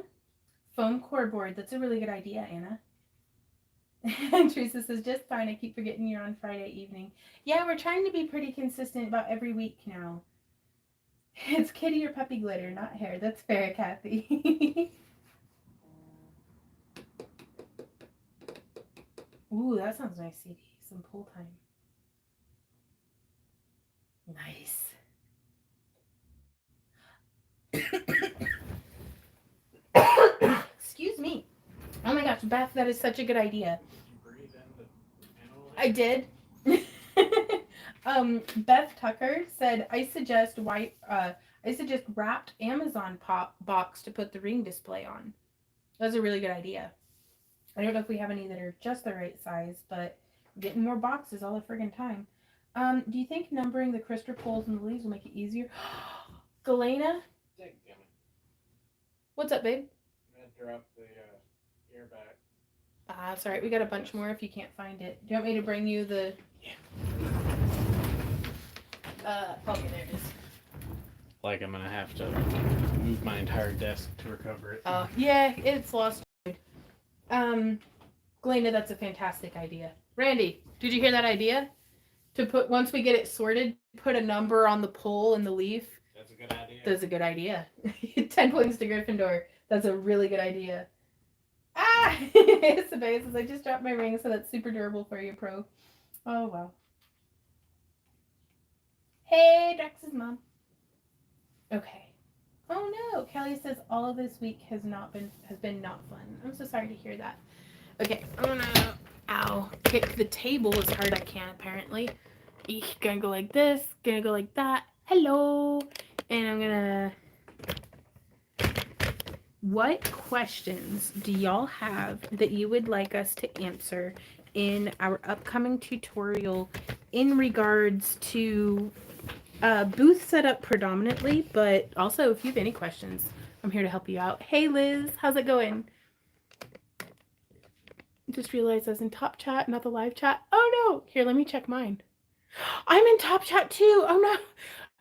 Foam core board. That's a really good idea, Anna. Teresa says, just fine. I keep forgetting you're on Friday evening. Yeah, we're trying to be pretty consistent about every week now. It's kitty or puppy glitter, not hair. That's fair, Kathy. Ooh, that sounds nice, CD. Some pool time. Nice. Excuse me. Oh my gosh, Beth, that is such a good idea. I did. Beth Tucker said, I suggest wrapped Amazon pop box to put the ring display on. That's a really good idea. I don't know if we have any that are just the right size, but getting more boxes all the friggin' time. Do you think numbering the crystal poles and the leaves will make it easier? Galena? What's up, babe? I'm gonna drop the ear back. Ah, it's alright. We got a bunch more if you can't find it. Do you want me to bring you the... Yeah. Okay, there it is. Like I'm gonna have to move my entire desk to recover it. Yeah, it's lost. Galena, that's a fantastic idea. Randy, did you hear that idea? To put, once we get it sorted, put a number on the pole and the leaf. That's a good idea. That's a good idea. 10 points to Gryffindor. That's a really good idea. Ah! Sabaya says, I just dropped my ring, so that's super durable for you, Pro. Oh, wow. Hey, Drex's mom. Okay. Oh no, Kelly says all of this week has been not fun. I'm so sorry to hear that. Okay, I'm gonna kick the table as hard as I can apparently. Gonna go like this, gonna go like that. Hello. And I'm gonna... What questions do y'all have that you would like us to answer in our upcoming tutorial in regards to booth setup predominantly, but also if you have any questions, I'm here to help you out. Hey Liz, how's it going? Just realized I was in top chat, not the live chat. Oh no, here, let me check mine. I'm in top chat too. Oh no.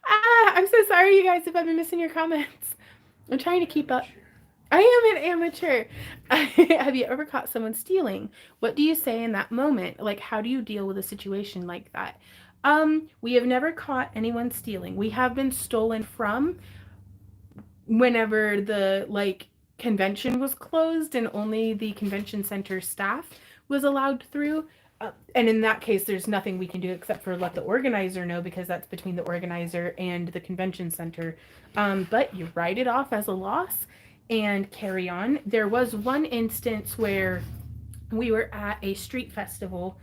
Ah, I'm so sorry you guys if I've been missing your comments. I'm trying to keep up. I am an amateur. Have you ever caught someone stealing? What do you say in that moment? Like, how do you deal with a situation like that? We have never caught anyone stealing. We have been stolen from whenever the convention was closed and only the convention center staff was allowed through. And in that case, there's nothing we can do except for let the organizer know, because that's between the organizer and the convention center. But you write it off as a loss and carry on. There was one instance where we were at a street festival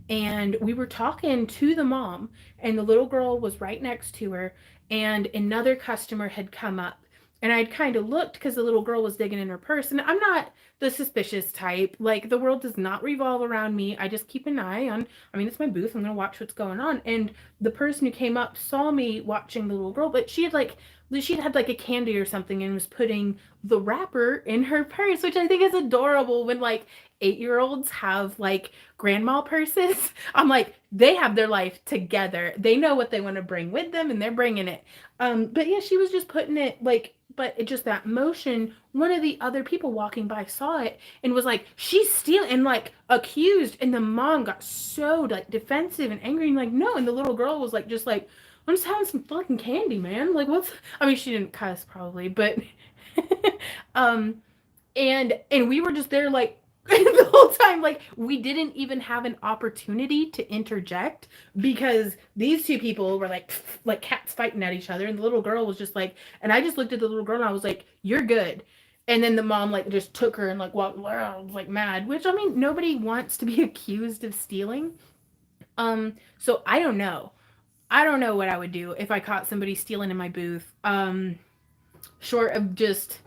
and we were talking to the mom, and the little girl was right next to her, and another customer had come up. And I'd kind of looked because the little girl was digging in her purse. And I'm not the suspicious type. Like, the world does not revolve around me. I just keep an eye on, it's my booth. I'm going to watch what's going on. And the person who came up saw me watching the little girl, but she had a candy or something and was putting the wrapper in her purse, which I think is adorable when 8-year-olds have grandma purses. I'm like, they have their life together. They know what they want to bring with them and they're bringing it. But yeah, she was just putting it but it just that motion, one of the other people walking by saw it and was like, she's stealing, and accused, and the mom got so defensive and angry and no, and the little girl was I'm just having some fucking candy, man. What's... she didn't cuss probably, but and we were just there the whole time, we didn't even have an opportunity to interject because these two people were like cats fighting at each other, and the little girl was just and I just looked at the little girl and I was like, you're good. And then the mom just took her and walked around mad, which nobody wants to be accused of stealing. So I don't know what I would do if I caught somebody stealing in my booth, short of just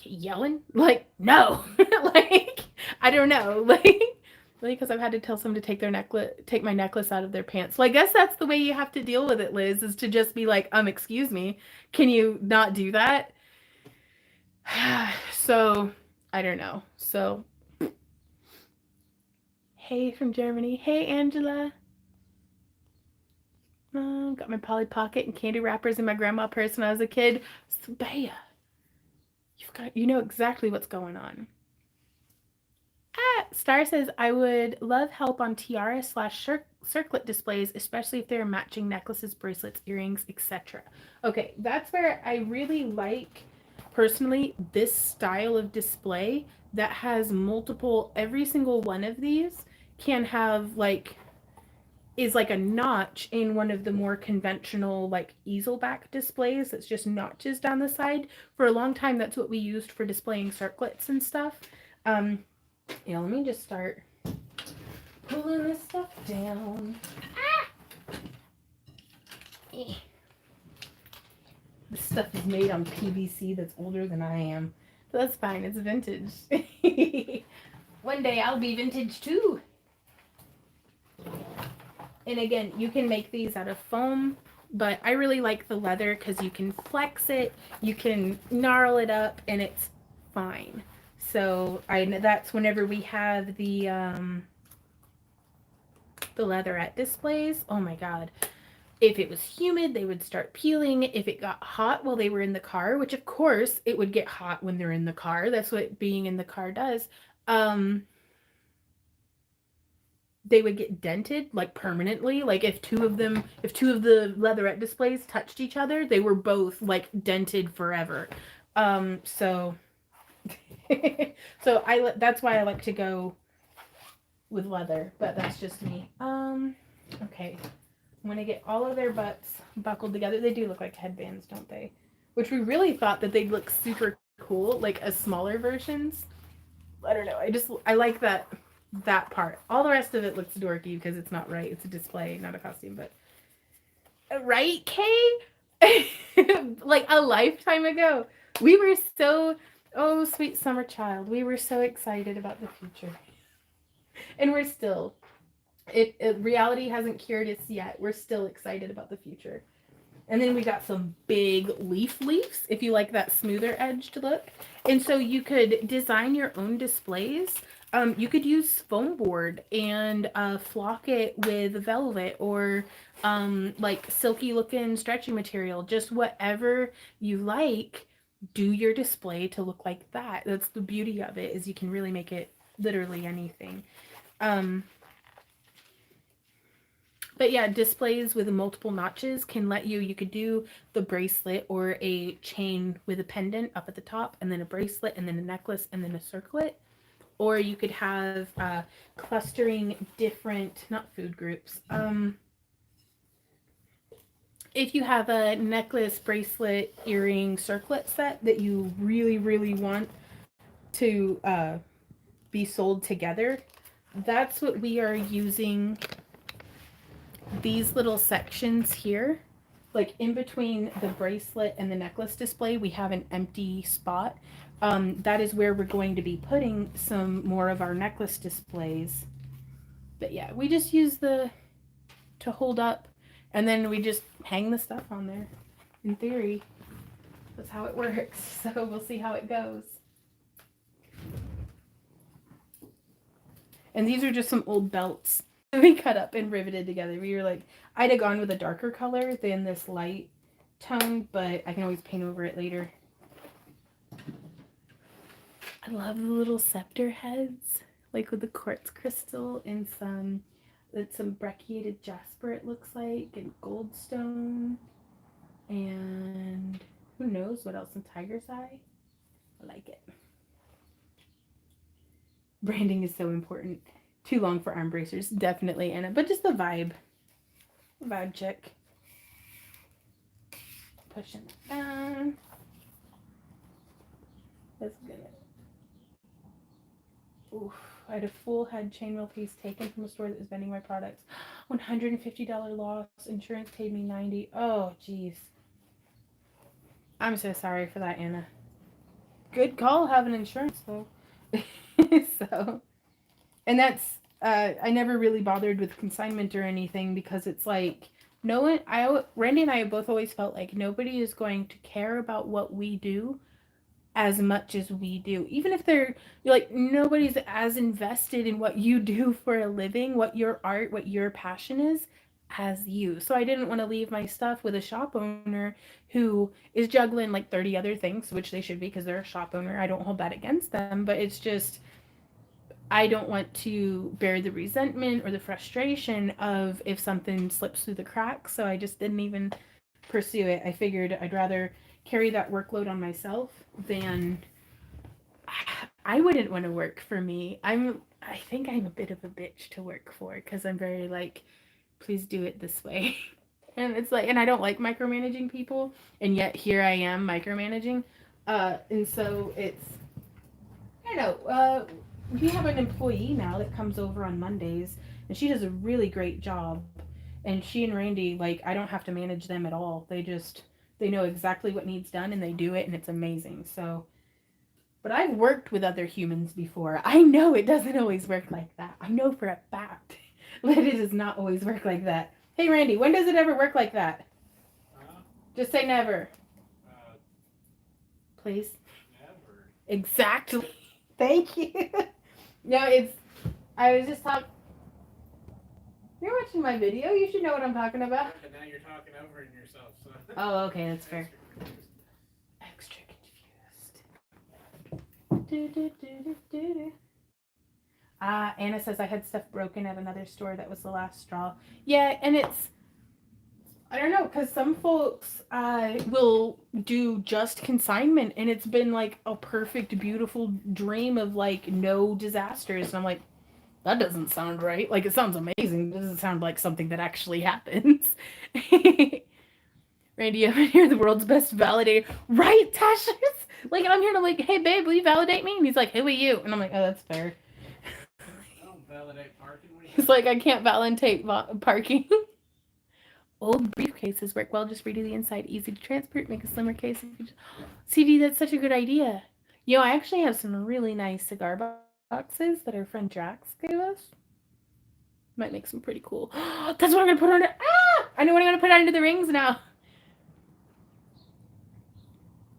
yelling, no. I don't know, Really? Because I've had to tell someone to take my necklace out of their pants. So I guess that's the way you have to deal with it, Liz, is to just be like, excuse me, can you not do that? So, I don't know. So, hey from Germany. Hey, Angela. Got my Polly Pocket and candy wrappers in my grandma purse when I was a kid. Sabea, you know exactly what's going on. Star says, I would love help on tiara/circlet displays, especially if they're matching necklaces, bracelets, earrings, etc. Okay, that's where I really like, personally, this style of display that has multiple, every single one of these can have like, is like a notch in one of the more conventional like easel back displays that's just notches down the side. For a long time, that's what we used for displaying circlets and stuff. Yeah, let me just start pulling this stuff down. This stuff is made on PVC that's older than I am. But that's fine, it's vintage. One day I'll be vintage too. And again, you can make these out of foam, but I really like the leather because you can flex it, you can gnarl it up, and it's fine. So that's whenever we have the leatherette displays. Oh my god. If it was humid, they would start peeling. If it got hot while they were in the car, which of course it would get hot when they're in the car. That's what being in the car does. They would get dented like permanently. Like if two of the leatherette displays touched each other, they were both like dented forever. So that's why I like to go with leather, but that's just me. Okay. I'm gonna get all of their butts buckled together. They do look like headbands, don't they? Which we really thought that they'd look super cool, like as smaller versions. I don't know. I like that part. All the rest of it looks dorky because it's not right. It's a display, not a costume. But right, Kay? Like a lifetime ago, we were so, oh sweet summer child. We were so excited about the future, and we're still. Reality hasn't cured us yet. We're still excited about the future. And then we got some big leaves, if you like that smoother edged look. And so you could design your own displays. You could use foam board and flock it with velvet or like silky looking stretchy material. Just whatever you like, do your display to look like that. That's the beauty of it, is you can really make it literally anything. But yeah, displays with multiple notches can let you could do the bracelet or a chain with a pendant up at the top, and then a bracelet, and then a necklace, and then a circlet. Or you could have clustering different, not food groups. If you have a necklace, bracelet, earring, circlet set that you really, really want to be sold together, that's what we are using. These little sections here, like in between the bracelet and the necklace display, we have an empty spot. That is where we're going to be putting some more of our necklace displays. But yeah, we just use to hold up, and then we just hang the stuff on there. In theory, that's how it works. So we'll see how it goes. And these are just some old belts we cut up and riveted together. We were like, I'd have gone with a darker color than this light tone, but I can always paint over it later. I love the little scepter heads, like with the quartz crystal and some brecciated jasper, it looks like, and goldstone, and who knows what else in tiger's eye. I like it. Branding is so important. Too long for arm bracers, definitely, Anna, but just the vibe check. Pushing it down. That's gonna. Oof! I had a full head chainmail piece taken from a store that was vending my products. $150 loss. Insurance paid me $90. Oh, jeez. I'm so sorry for that, Anna. Good call having insurance though. So, and that's I never really bothered with consignment or anything because it's like no one. Randy and I have both always felt like nobody is going to care about what we do as much as we do. Even if they're like nobody's as invested in what you do for a living, what your art, what your passion is as you. So I didn't want to leave my stuff with a shop owner who is juggling like 30 other things, which they should be because they're a shop owner. I don't hold that against them, but it's just I don't want to bear the resentment or the frustration of if something slips through the cracks. So I just didn't even pursue it. I figured I'd rather carry that workload on myself than I wouldn't want to work for me. I think I'm a bit of a bitch to work for because I'm very like, please do it this way. And it's like, and I don't like micromanaging people, and yet here I am micromanaging. And so it's, I don't know, we have an employee now that comes over on Mondays, and she does a really great job. And she and Randy, like, I don't have to manage them at all. They know exactly what needs done, and they do it, and it's amazing. So, but I've worked with other humans before. I know it doesn't always work like that. I know for a fact that it does not always work like that. Hey, Randy, when does it ever work like that? Just say never. Please. Never. Exactly. Thank you. No, I was just talking. You're watching my video. You should know what I'm talking about. But now you're talking over it yourself, so. Oh, okay, that's fair. Extra confused. Anna says I had stuff broken at another store. That was the last straw. Yeah, and it's, I don't know, because some folks will do just consignment, and it's been like a perfect, beautiful dream of like no disasters. And I'm like, that doesn't sound right. Like, it sounds amazing. It doesn't sound like something that actually happens. Randy, I'm here, the world's best validator. Right, Tasha? Like, I'm here to like, hey, babe, will you validate me? And he's like, who are you? And I'm like, oh, that's fair. I don't validate parking. He's like, I can't validate parking. Old briefcases work well. Just redo the inside. Easy to transport. Make a slimmer case. CD, that's such a good idea. Yo, I actually have some really nice cigar boxes that our friend Drax gave us. Might make some pretty cool. That's what I'm gonna put under. Ah! I know what I'm gonna put under the rings now.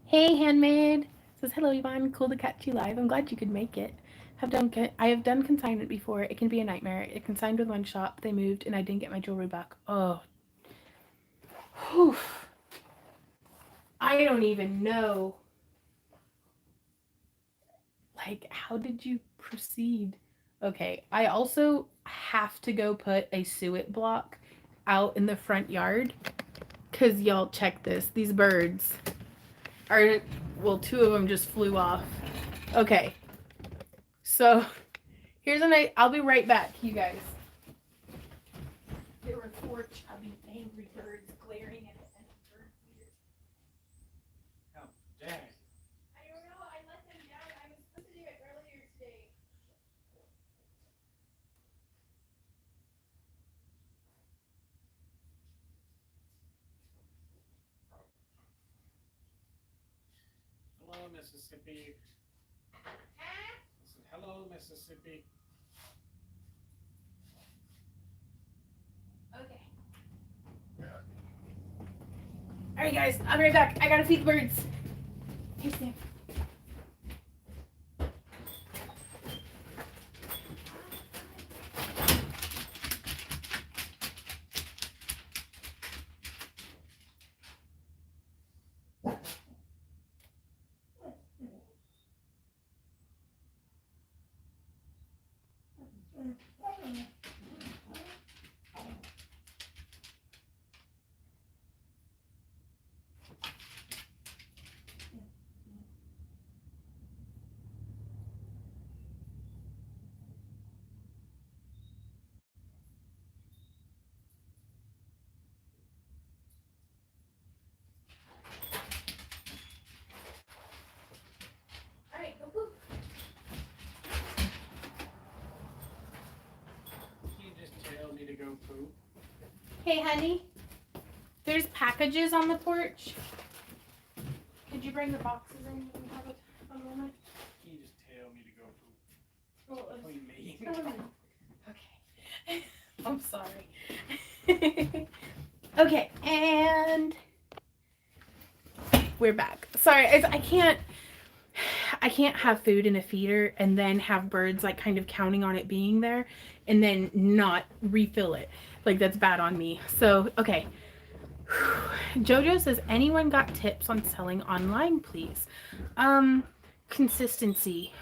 Hey, handmade. Says hello, Yvonne. Cool to catch you live. I'm glad you could make it. I have done consignment before. It can be a nightmare. It consigned with one shop. They moved, and I didn't get my jewelry back. Oh. Whew. I don't even know. Like, how did you proceed? Okay, I also have to go put a suet block out in the front yard. Because y'all, check this. These birds are, well, two of them just flew off. Okay. So, here's I'll be right back, you guys. There were 4 chubby, angry birds glaring at us. Oh, dang. I don't know. I let them down. I was supposed to do it earlier today. Hello, Mississippi. Listen, hello, Mississippi. Okay. All right, guys. I'll be right back. I gotta feed the birds. Hey, Sam. All right, go poop. You just tell me to go poop. Hey, honey. There's packages on the porch. Could you bring the boxes in? You can have it a moment. You just tell me to go poop. Well, Between me. okay. I'm sorry. Okay, and we're back. Sorry, I can't have food in a feeder and then have birds like kind of counting on it being there and then not refill it. Like that's bad on me. So, okay. Jojo says, anyone got tips on selling online, please? Consistency.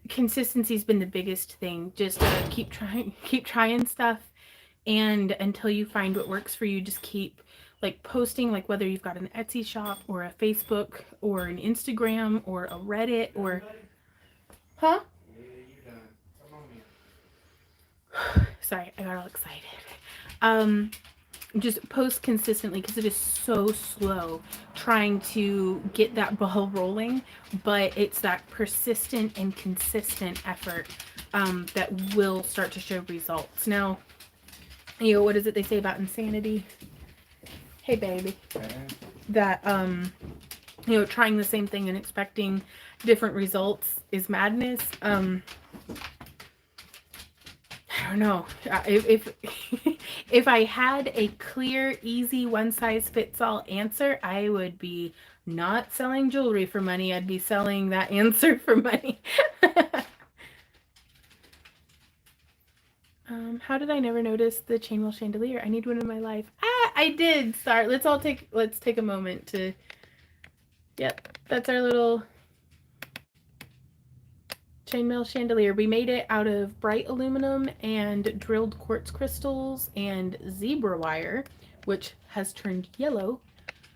Consistency's been the biggest thing. Just keep trying stuff, and until you find what works for you, just keep like posting, like whether you've got an Etsy shop or a Facebook or an Instagram or a Reddit or sorry, I got all excited. Just post consistently because it is so slow trying to get that ball rolling, but it's that persistent and consistent effort that will start to show results. Now, you know, what is it they say about insanity? Hey, baby. That, you know, trying the same thing and expecting different results is madness. I don't know. If I had a clear, easy, one-size-fits-all answer, I would be not selling jewelry for money. I'd be selling that answer for money. How did I never notice the Chainmail Chandelier? I need one in my life. I did start. Let's take a moment to. Yep, that's our little Chainmail Chandelier. We made it out of bright aluminum and drilled quartz crystals and zebra wire, which has turned yellow,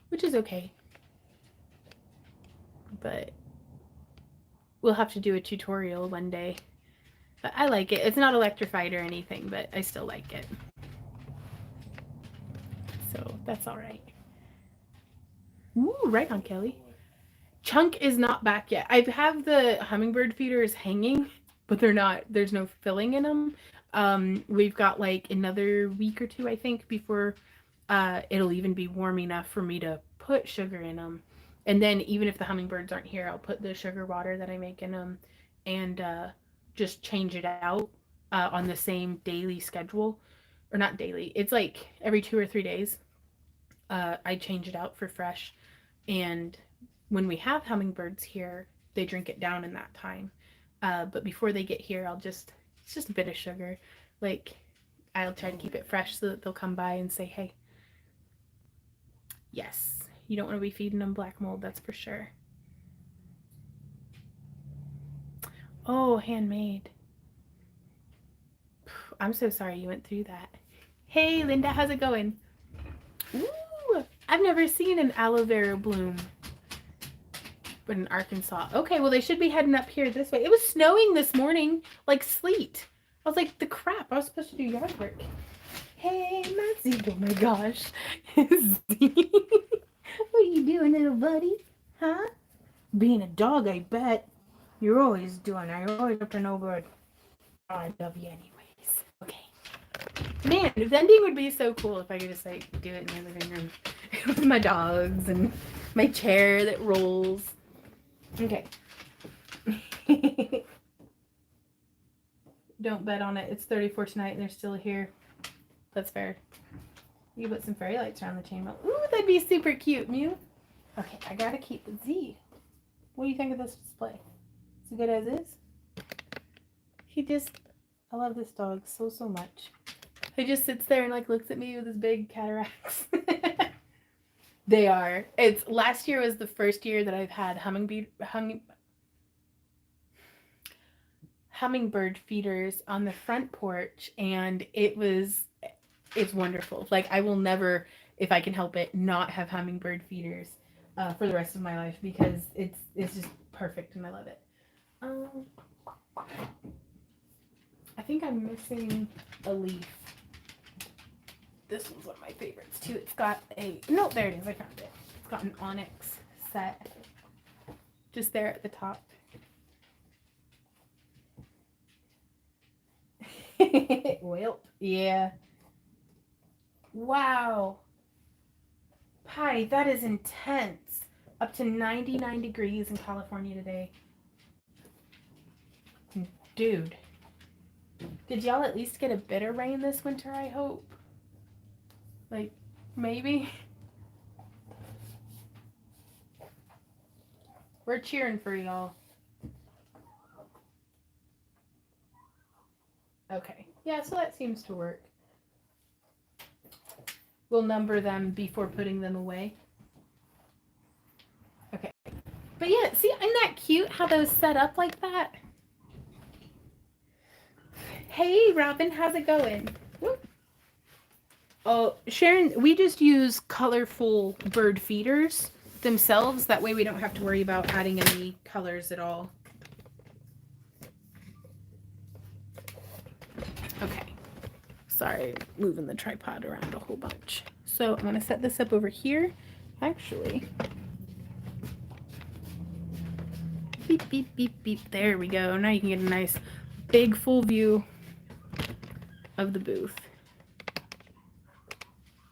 which is okay. But we'll have to do a tutorial one day. But I like it. It's not electrified or anything, but I still like it. So that's all right. Ooh, right on, Kelly. Chunk is not back yet. I have the Hummingbird Feeders hanging, but they're not, there's no filling in them. We've got like another week or two, I think, before it'll even be warm enough for me to put sugar in them. And then even if the hummingbirds aren't here, I'll put the sugar water that I make in them and just change it out on the same daily schedule. Or not daily, it's like every 2 or 3 days. I change it out for fresh. And when we have hummingbirds here, they drink it down in that time. But before they get here, it's just a bit of sugar. Like, I'll try to keep it fresh so that they'll come by and say, hey. Yes, you don't want to be feeding them black mold, that's for sure. Oh, handmade. I'm so sorry you went through that. Hey, Linda, how's it going? Ooh, I've never seen an aloe vera bloom. But in Arkansas. Okay, well, they should be heading up here this way. It was snowing this morning, like sleet. I was like, the crap, I was supposed to do yard work. Hey, Matzy. Oh my gosh. What are you doing, little buddy? Huh? Being a dog, I bet. You're always doing that. You're always up and over. Oh, I love you anyways. Okay. Man, vending would be so cool if I could just like do it in my living room with my dogs and my chair that rolls. Okay. Don't bet on it. It's 34 tonight and they're still here. That's fair. You put some fairy lights around the chainmail. Ooh, that'd be super cute, Mew. Okay, I gotta keep the Z. What do you think of this display? Is it good as is? I love this dog so much. He just sits there and like looks at me with his big cataracts. They are. It's last year was the first year that I've had hummingbird feeders on the front porch, and it's wonderful. Like, I will never, if I can help it, not have hummingbird feeders for the rest of my life because it's just perfect and I love it. I think I'm missing a leaf. This one's one of my favorites too. It's got no, there it is. I found it. It's got an onyx set just there at the top. Well, yeah. Wow. Pie, that is intense. Up to 99 degrees in California today. Dude. Did y'all at least get a bit of rain this winter, I hope? Like, maybe? We're cheering for y'all. Okay. Yeah, so that seems to work. We'll number them before putting them away. Okay. But yeah, see, isn't that cute how those set up like that? Hey, Robin, how's it going? Whoop. Oh, Sharon, we just use colorful bird feeders themselves. That way we don't have to worry about adding any colors at all. Okay. Sorry, moving the tripod around a whole bunch. So I'm going to set this up over here. Actually, beep, beep, beep, beep. There we go. Now you can get a nice big full view of the booth.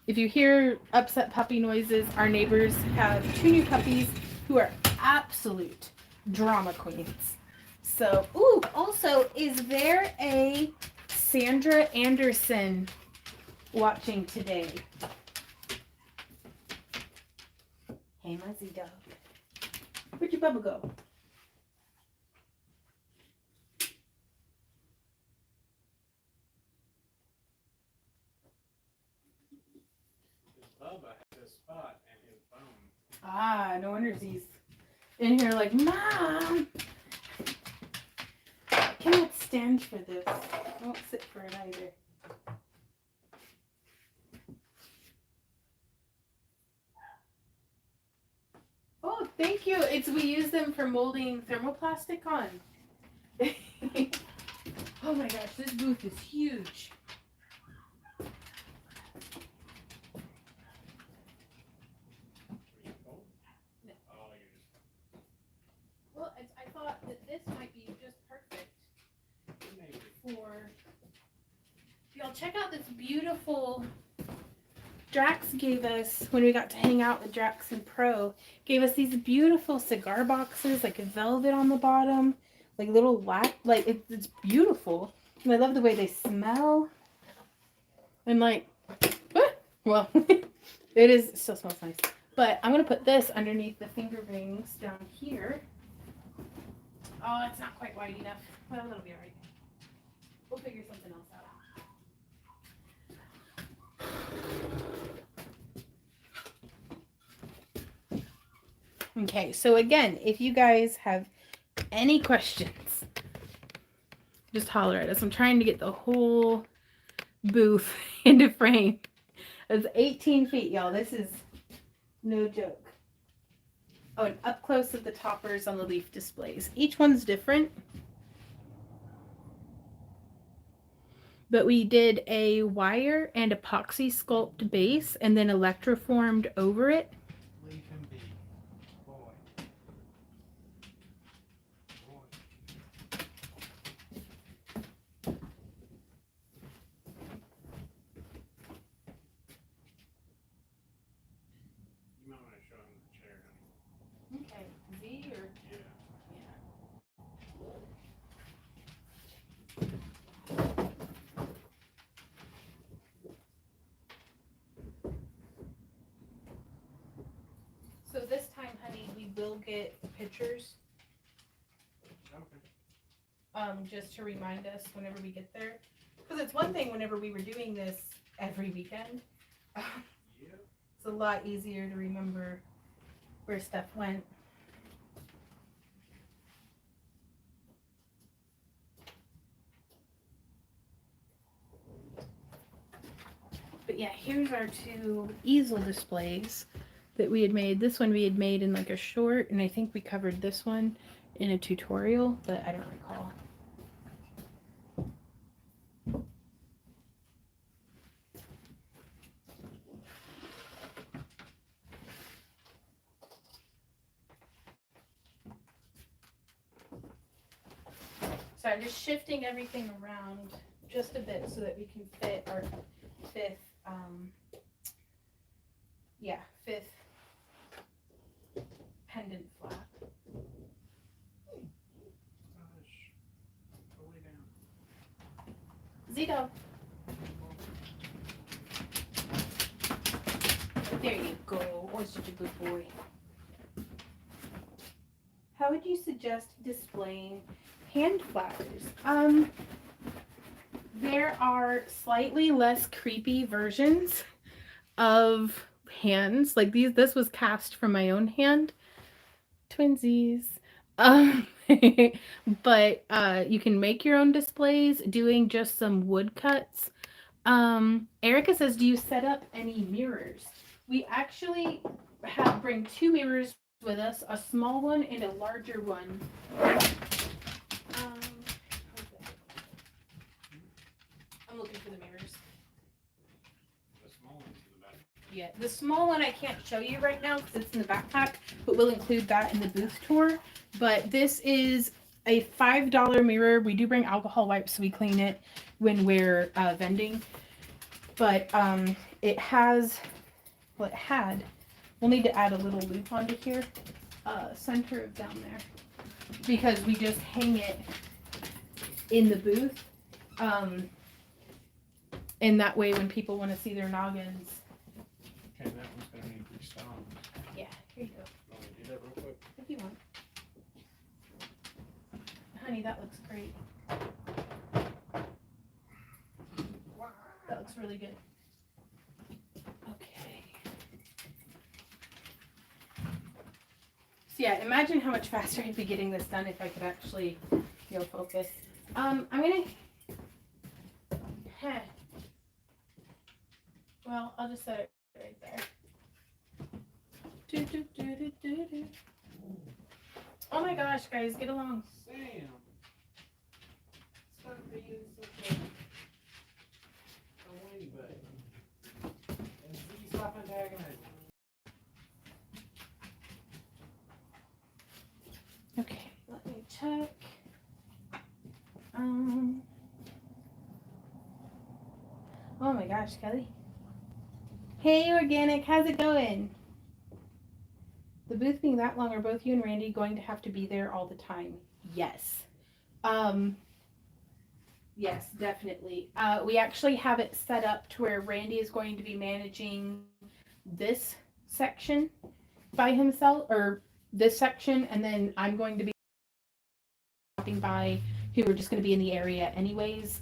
If you hear upset puppy noises, our neighbors have 2 new puppies who are absolute drama queens. So, ooh, also, is there a Sandra Anderson watching today? Hey, Muzzy dog. Where'd your bubba go? Bubba has a spot in his bone. Ah, no wonder he's in here like, Mom! I cannot stand for this. I won't sit for it either. Oh, thank you. We use them for molding thermoplastic on. Oh my gosh, this booth is huge. Well, I thought that this might be just perfect for y'all. Check out this beautiful. Drax gave us, when we got to hang out with Drax and Pro, gave us these beautiful cigar boxes, like velvet on the bottom, like little like it's beautiful. And I love the way they smell. And like, well, it still smells nice. But I'm gonna put this underneath the finger rings down here. Oh, it's not quite wide enough. Well, that'll be all right. We'll figure something else out. Okay, so again, if you guys have any questions, just holler at us. I'm trying to get the whole booth into frame. It's 18 feet, y'all. This is no joke. Oh, and up close of the toppers on the leaf displays. Each one's different. But we did a wire and epoxy sculpt base and then electroformed over it. Leave him be. Boy. You might want to show him the chair, honey. Okay, Z or? Yeah. So this time, honey, we will get pictures. Okay. Just to remind us whenever we get there. Because it's one thing whenever we were doing this every weekend. Yep. It's a lot easier to remember where stuff went. But yeah, here's our 2 easel displays that we had made. This one we had made in like a short, and I think we covered this one in a tutorial, but I don't recall. So I'm just shifting everything around just a bit so that we can fit our fifth pendant flap. Gosh. Go way down. There you go. Oh, such a good boy. How would you suggest displaying hand flowers? There are slightly less creepy versions of hands. Like this was cast from my own hand. Twinsies. Um, but you can make your own displays doing just some wood cuts. Erica says, do you set up any mirrors? We actually bring 2 mirrors with us, a small one and a larger one. I'm looking for the mirrors. The small one's in the back. Yeah, the small one I can't show you right now because it's in the backpack, but we'll include that in the booth tour. But this is a $5 mirror. We do bring alcohol wipes, so we clean it when we're vending. But it has, well, it had, we'll need to add a little loop onto here, center of down there, because we just hang it in the booth. And that way when people want to see their noggins. Okay, that one's gonna need restocked. Yeah, here you go. Want me to do that real quick? If you want. Honey, that looks great. That looks really good. Okay. So yeah, imagine how much faster I'd be getting this done if I could actually, focus. I'm gonna. Well, I'll just set it right there. Oh my gosh, guys, get along. Sam! Stop being so a whiny butt. And please stop antagonizing. Okay, let me check. Oh my gosh, Kelly. Hey, Organic, how's it going? The booth being that long, are both you and Randy going to have to be there all the time? Yes. Yes, definitely. We actually have it set up to where Randy is going to be managing this section by himself, or this section, and then I'm going to be stopping by, who are just going to be in the area anyways,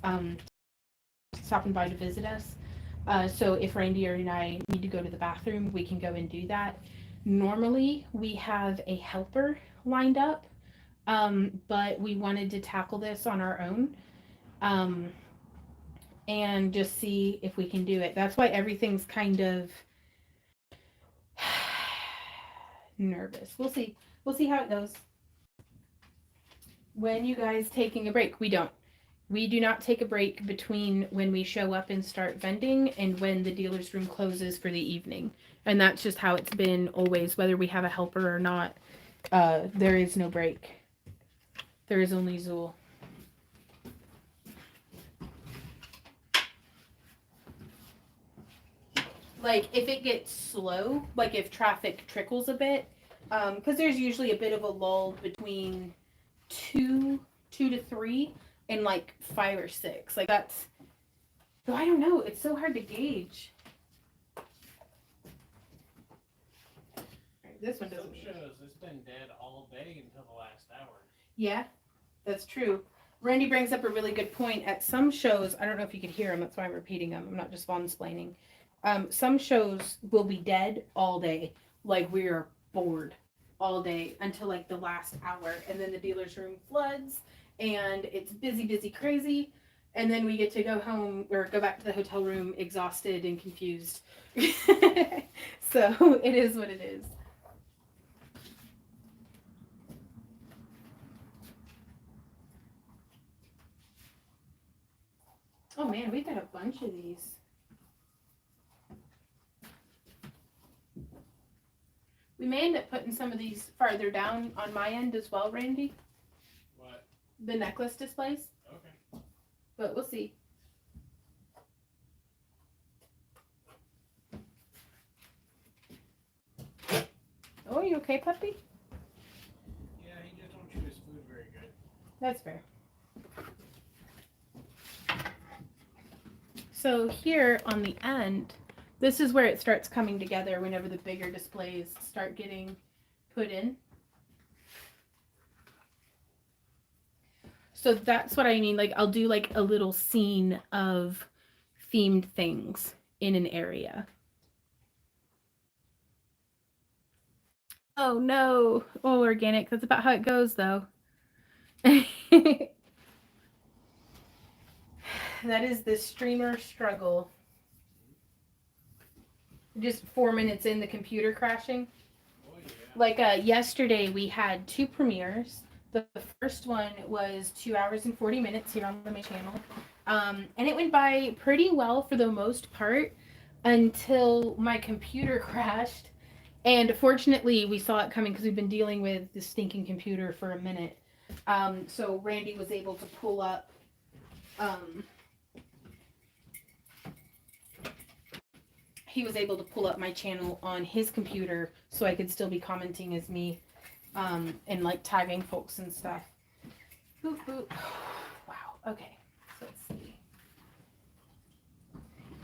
stopping by to visit us. So if Randy and I need to go to the bathroom, we can go and do that. Normally, we have a helper lined up, but we wanted to tackle this on our own, and just see if we can do it. That's why everything's kind of nervous. We'll see. We'll see how it goes. When you guys taking a break? We don't. We do not take a break between when we show up and start vending and when the dealer's room closes for the evening. And that's just how it's been always, whether we have a helper or not. There is no break. There is only Zool. Like, if it gets slow, like if traffic trickles a bit, because there's usually a bit of a lull between 2 to 3 and like 5 or 6. Like that's, though I don't know, it's so hard to gauge. This one doesn't. Some shows it's been dead all day until the last hour. Yeah, that's true. Randy brings up a really good point. At some shows, I don't know if you could hear him, that's why I'm repeating them. I'm not just mansplaining. Some shows will be dead all day, like we are bored all day until like the last hour, and then the dealer's room floods and it's busy, crazy, and then we get to go home or go back to the hotel room exhausted and confused. So it is what it is. Oh man, we've got a bunch of these. We may end up putting some of these farther down on my end as well, Randy. What? The necklace displays. Okay. But we'll see. Oh, are you okay, puppy? Yeah, he just don't chew his food very good. That's fair. So here on the end, This is where it starts coming together whenever the bigger displays start getting put in. So that's what I mean. Like, I'll do like a little scene of themed things in an area. Oh no. Oh, organic. That's about how it goes though. That is the streamer struggle. Just 4 minutes in, the computer crashing. Oh, yeah. Like yesterday we had 2 premieres. The first one was 2 hours and 40 minutes here on the main channel. And it went by pretty well for the most part until my computer crashed. And fortunately, we saw it coming because we've been dealing with this stinking computer for a minute. So Randy was able to pull up he was able to pull up my channel on his computer so I could still be commenting as me and like tagging folks and stuff. Boop, boop. Wow. Okay. So let's see.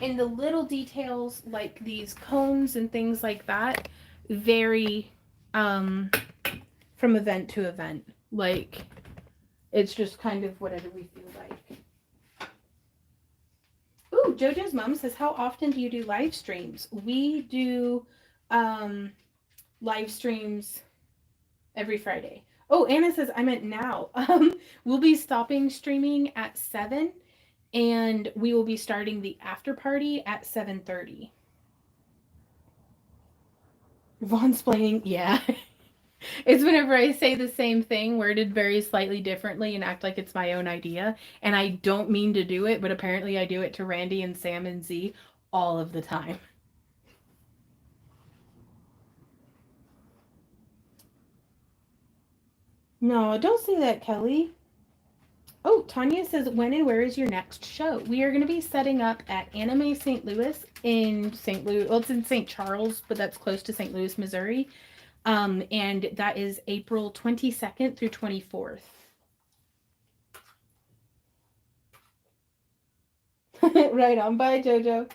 And the little details like these cones and things like that vary from event to event. Like, it's just kind of whatever we feel like. Ooh, JoJo's mom says, how often do you do live streams? We do live streams every Friday. Oh, Anna says, I meant now. We'll be stopping streaming at 7 and we will be starting the after party at 7:30. Vaughn's playing, yeah. It's whenever I say the same thing worded very slightly differently and act like it's my own idea. And I don't mean to do it, but apparently I do it to Randy and Sam and Z all of the time. No, don't say that, Kelly. Oh, Tanya says, when and where is your next show? We are going to be setting up at Anime St. Louis in St. Louis. Well, it's in St. Charles, but that's close to St. Louis, Missouri. And that is April 22nd through 24th. Right on. Bye, JoJo.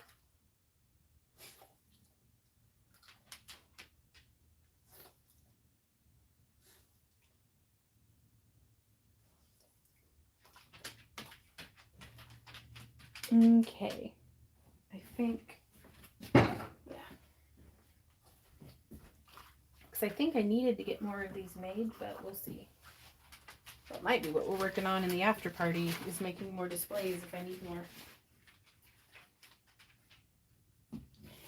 Okay. I think, yeah. Because I think I needed to get more of these made, but we'll see. That might be what we're working on in the after party, is making more displays if I need more.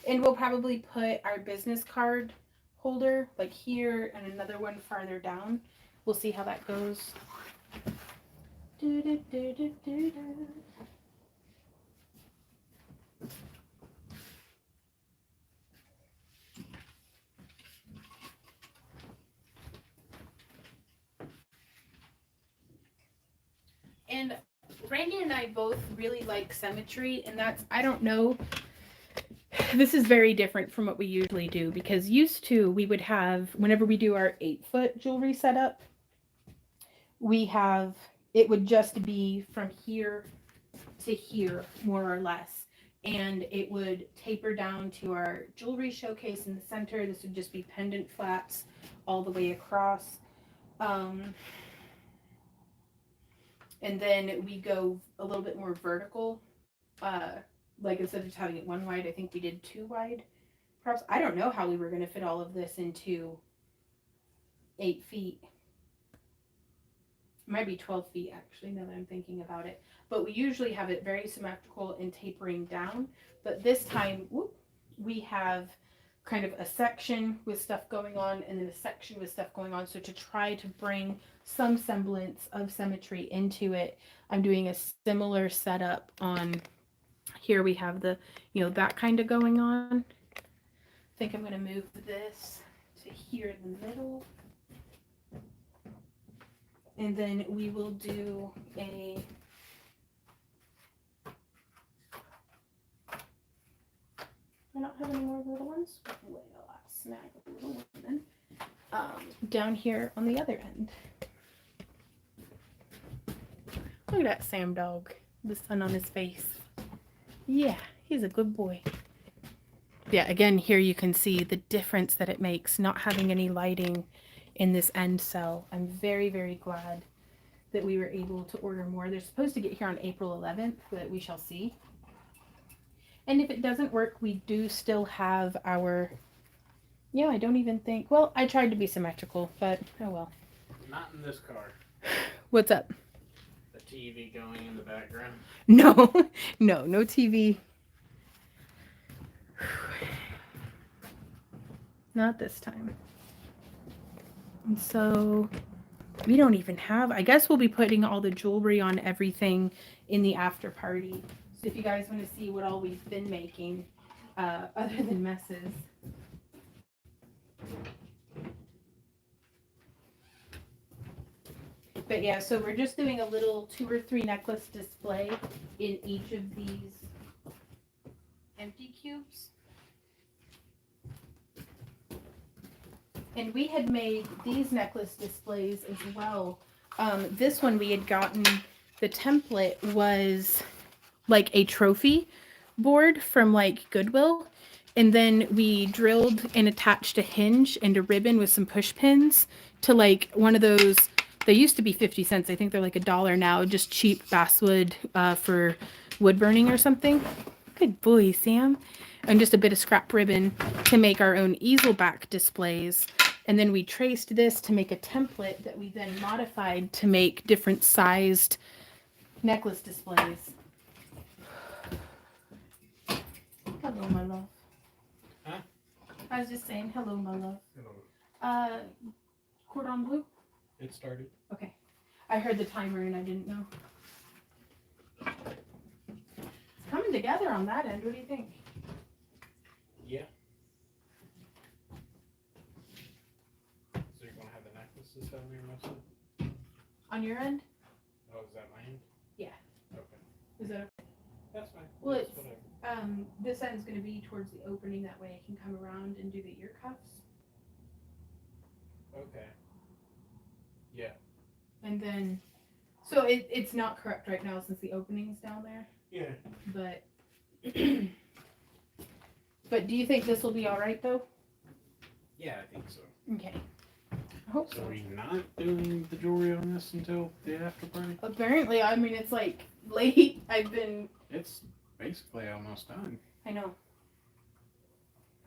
And we'll probably put our business card holder like here and another one farther down. We'll see how that goes. And Randy and I both really like symmetry, and that's, I don't know, this is very different from what we usually do, because used to we would have, whenever we do our 8-foot jewelry setup, we have, it would just be from here to here, more or less. And it would taper down to our jewelry showcase in the center. This would just be pendant flats all the way across. And then we go a little bit more vertical. Like instead of having it 1 wide, I think we did 2 wide. Perhaps, I don't know how we were going to fit all of this into 8 feet. It might be 12 feet actually, now that I'm thinking about it. But we usually have it very symmetrical and tapering down. But this time, we have kind of a section with stuff going on and then a section with stuff going on. So to try to bring some semblance of symmetry into it, I'm doing a similar setup on here. We have the, that kind of going on. I think I'm going to move this to here in the middle. And then we will do a I don't have any more little ones. Well, I'll snag a little one then. Down here on the other end. Look at that Sam dog. The sun on his face. Yeah, he's a good boy. Yeah, again, here you can see the difference that it makes not having any lighting in this end cell. I'm very, very glad that we were able to order more. They're supposed to get here on April 11th, but we shall see. And if it doesn't work, we do still have our... Yeah, I don't even think... Well, I tried to be symmetrical, but oh well. Not in this car. What's up? The TV going in the background. No, no TV. Not this time. And so we don't even have... I guess we'll be putting all the jewelry on everything in the after party. So if you guys want to see what all we've been making, other than messes... But yeah, so we're just doing a little 2 or 3 necklace display in each of these empty cubes. And we had made these necklace displays as well. This one we had gotten, the template was like a trophy board from like Goodwill. And then we drilled and attached a hinge and a ribbon with some push pins to like one of those. They used to be 50 cents. I think they're like $1 now. Just cheap basswood for wood burning or something. Good boy, Sam. And just a bit of scrap ribbon to make our own easel back displays. And then we traced this to make a template that we then modified to make different sized necklace displays. Hello, my love. Huh? I was just saying hello, my love. Hello. Cordon bleu? It started. Okay. I heard the timer and I didn't know. It's coming together on that end. What do you think? Yeah. So you're going to have the necklaces down there mostly? On your end? Oh, is that my end? Yeah. Okay. Is that okay? That's fine. Well, That's it's, whatever. this end's going to be towards the opening. That way I can come around and do the ear cuffs. Okay. Yeah. And then, so it's not correct right now since the opening's down there. Yeah. But, but do you think this will be all right though? Yeah, I think so. Okay. I hope So so. are we not doing the jewelry on this until the after party? Apparently, I mean, it's like late. It's basically almost done. I know.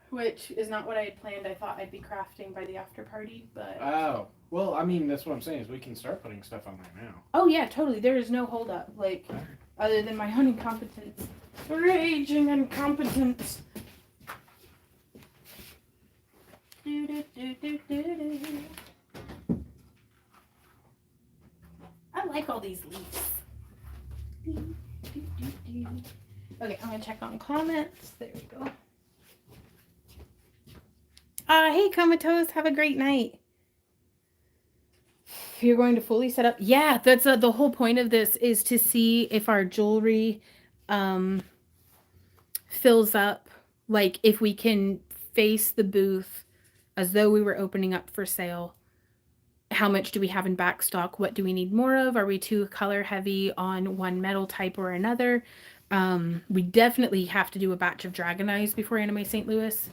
Which is not what I had planned. I thought I'd be crafting by the after party, but... Oh. Well, I mean, that's what I'm saying is we can start putting stuff on there now. Oh, yeah, totally. There is no holdup. Like, other than my own incompetence. Raging incompetence. I like all these leaves. Okay, I'm going to check on comments. There we go. Hey, Comatose, have a great night. You're going to fully set up? Yeah, that's the whole point of this is to see if our jewelry fills up. Like, if we can face the booth as though we were opening up for sale. How much do we have in back stock? What do we need more of? Are we too color heavy on one metal type or another? We definitely have to do a batch of Dragon Eyes before Anime St. Louis.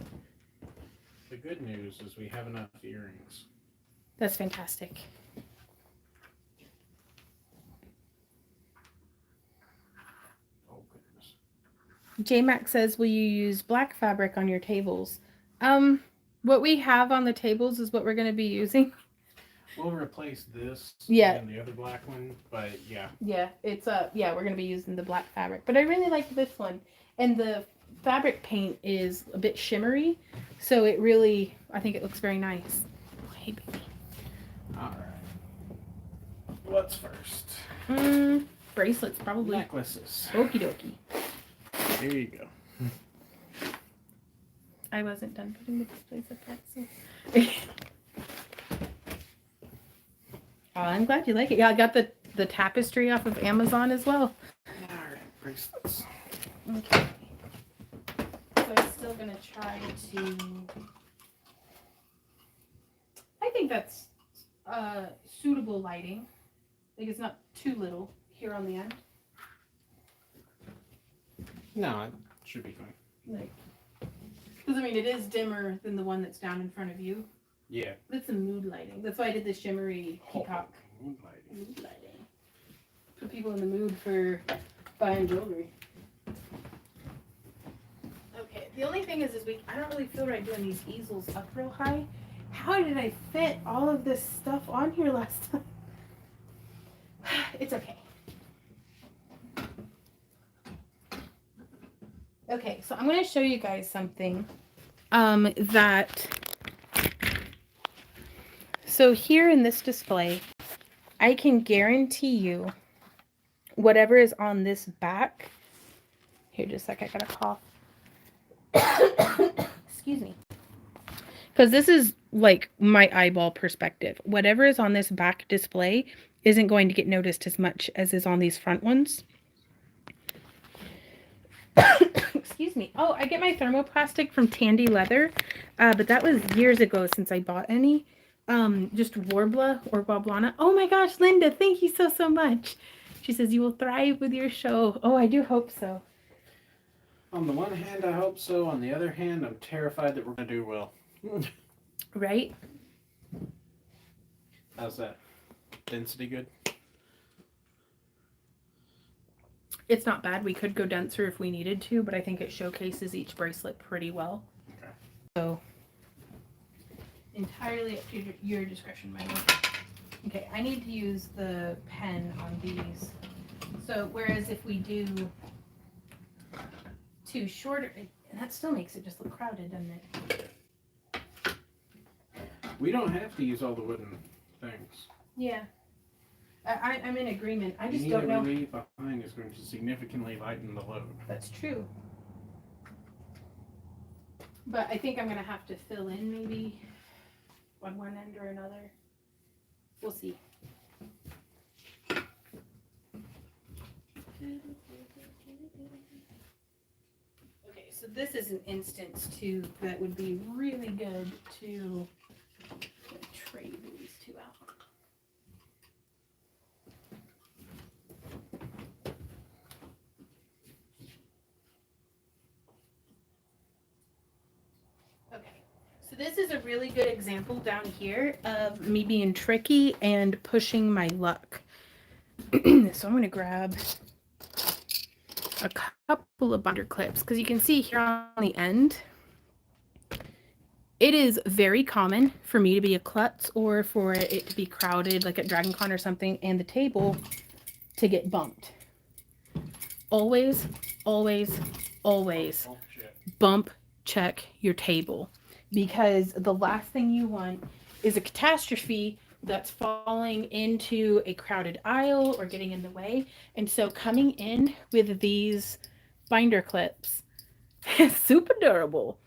The good news is we have enough earrings. That's fantastic. Oh, goodness. J-Mac says, will you use black fabric on your tables? What we have on the tables is what we're going to be using. We'll replace this and the other black one, but yeah. Yeah, it's yeah, we're going to be using the black fabric. But I really like this one. And the fabric paint is a bit shimmery, so it really, I think it looks very nice. Oh, hey, baby. All right. What's first? Bracelets, probably. Necklaces. Okie dokie. Here you go. I wasn't done putting the displays up yet, so. Oh, I'm glad you like it. Yeah, I got the tapestry off of Amazon as well. All right, bracelets. Okay. So I'm still gonna try to. I think that's suitable lighting. I think it's not too little here on the end. No, it should be fine. Like, Because, I mean, it is dimmer than the one that's down in front of you. Yeah. That's some mood lighting. That's why I did the shimmery peacock. Mood lighting. Mood lighting. Put people in the mood for buying jewelry. Okay, the only thing is this week, I don't really feel right doing these easels up real high. How did I fit all of this stuff on here last time? It's okay. Okay, so I'm going to show you guys something so here in this display, I can guarantee you whatever is on this back. Here, just a sec, I got a cough. Excuse me. Because this is like my eyeball perspective. Whatever is on this back display isn't going to get noticed as much as is on these front ones. Excuse me. Oh, I get my thermoplastic from Tandy Leather, but that was years ago since I bought any. Just Warbla or Wablana. Oh my gosh, Linda, thank you so much. She says you will thrive with your show. Oh, I do hope so. On the one hand, I hope so. On the other hand, I'm terrified that we're going to do well. Right? How's that? Density good? It's not bad. We could go denser if we needed to, but I think it showcases each bracelet pretty well. Okay. So, entirely up to your discretion, Michael. Okay, I need to use the pen on these. So, whereas if we do two shorter, and that still makes it just look crowded, doesn't it? We don't have to use all the wooden things. Yeah. I'm in agreement. I just Any don't know. that we leave behind is going to significantly lighten the load. That's true. But I think I'm going to have to fill in maybe on one end or another. We'll see. Okay, so this is an instance too that would be really good to trade these two out. So this is a really good example down here of me being tricky and pushing my luck. So I'm going to grab a couple of binder clips because you can see here on the end, it is very common for me to be a klutz or for it to be crowded like at DragonCon or something and the table to get bumped. Always, always, always bump check your table. Because the last thing you want is a catastrophe that's falling into a crowded aisle or getting in the way. And so coming in with these binder clips is super durable.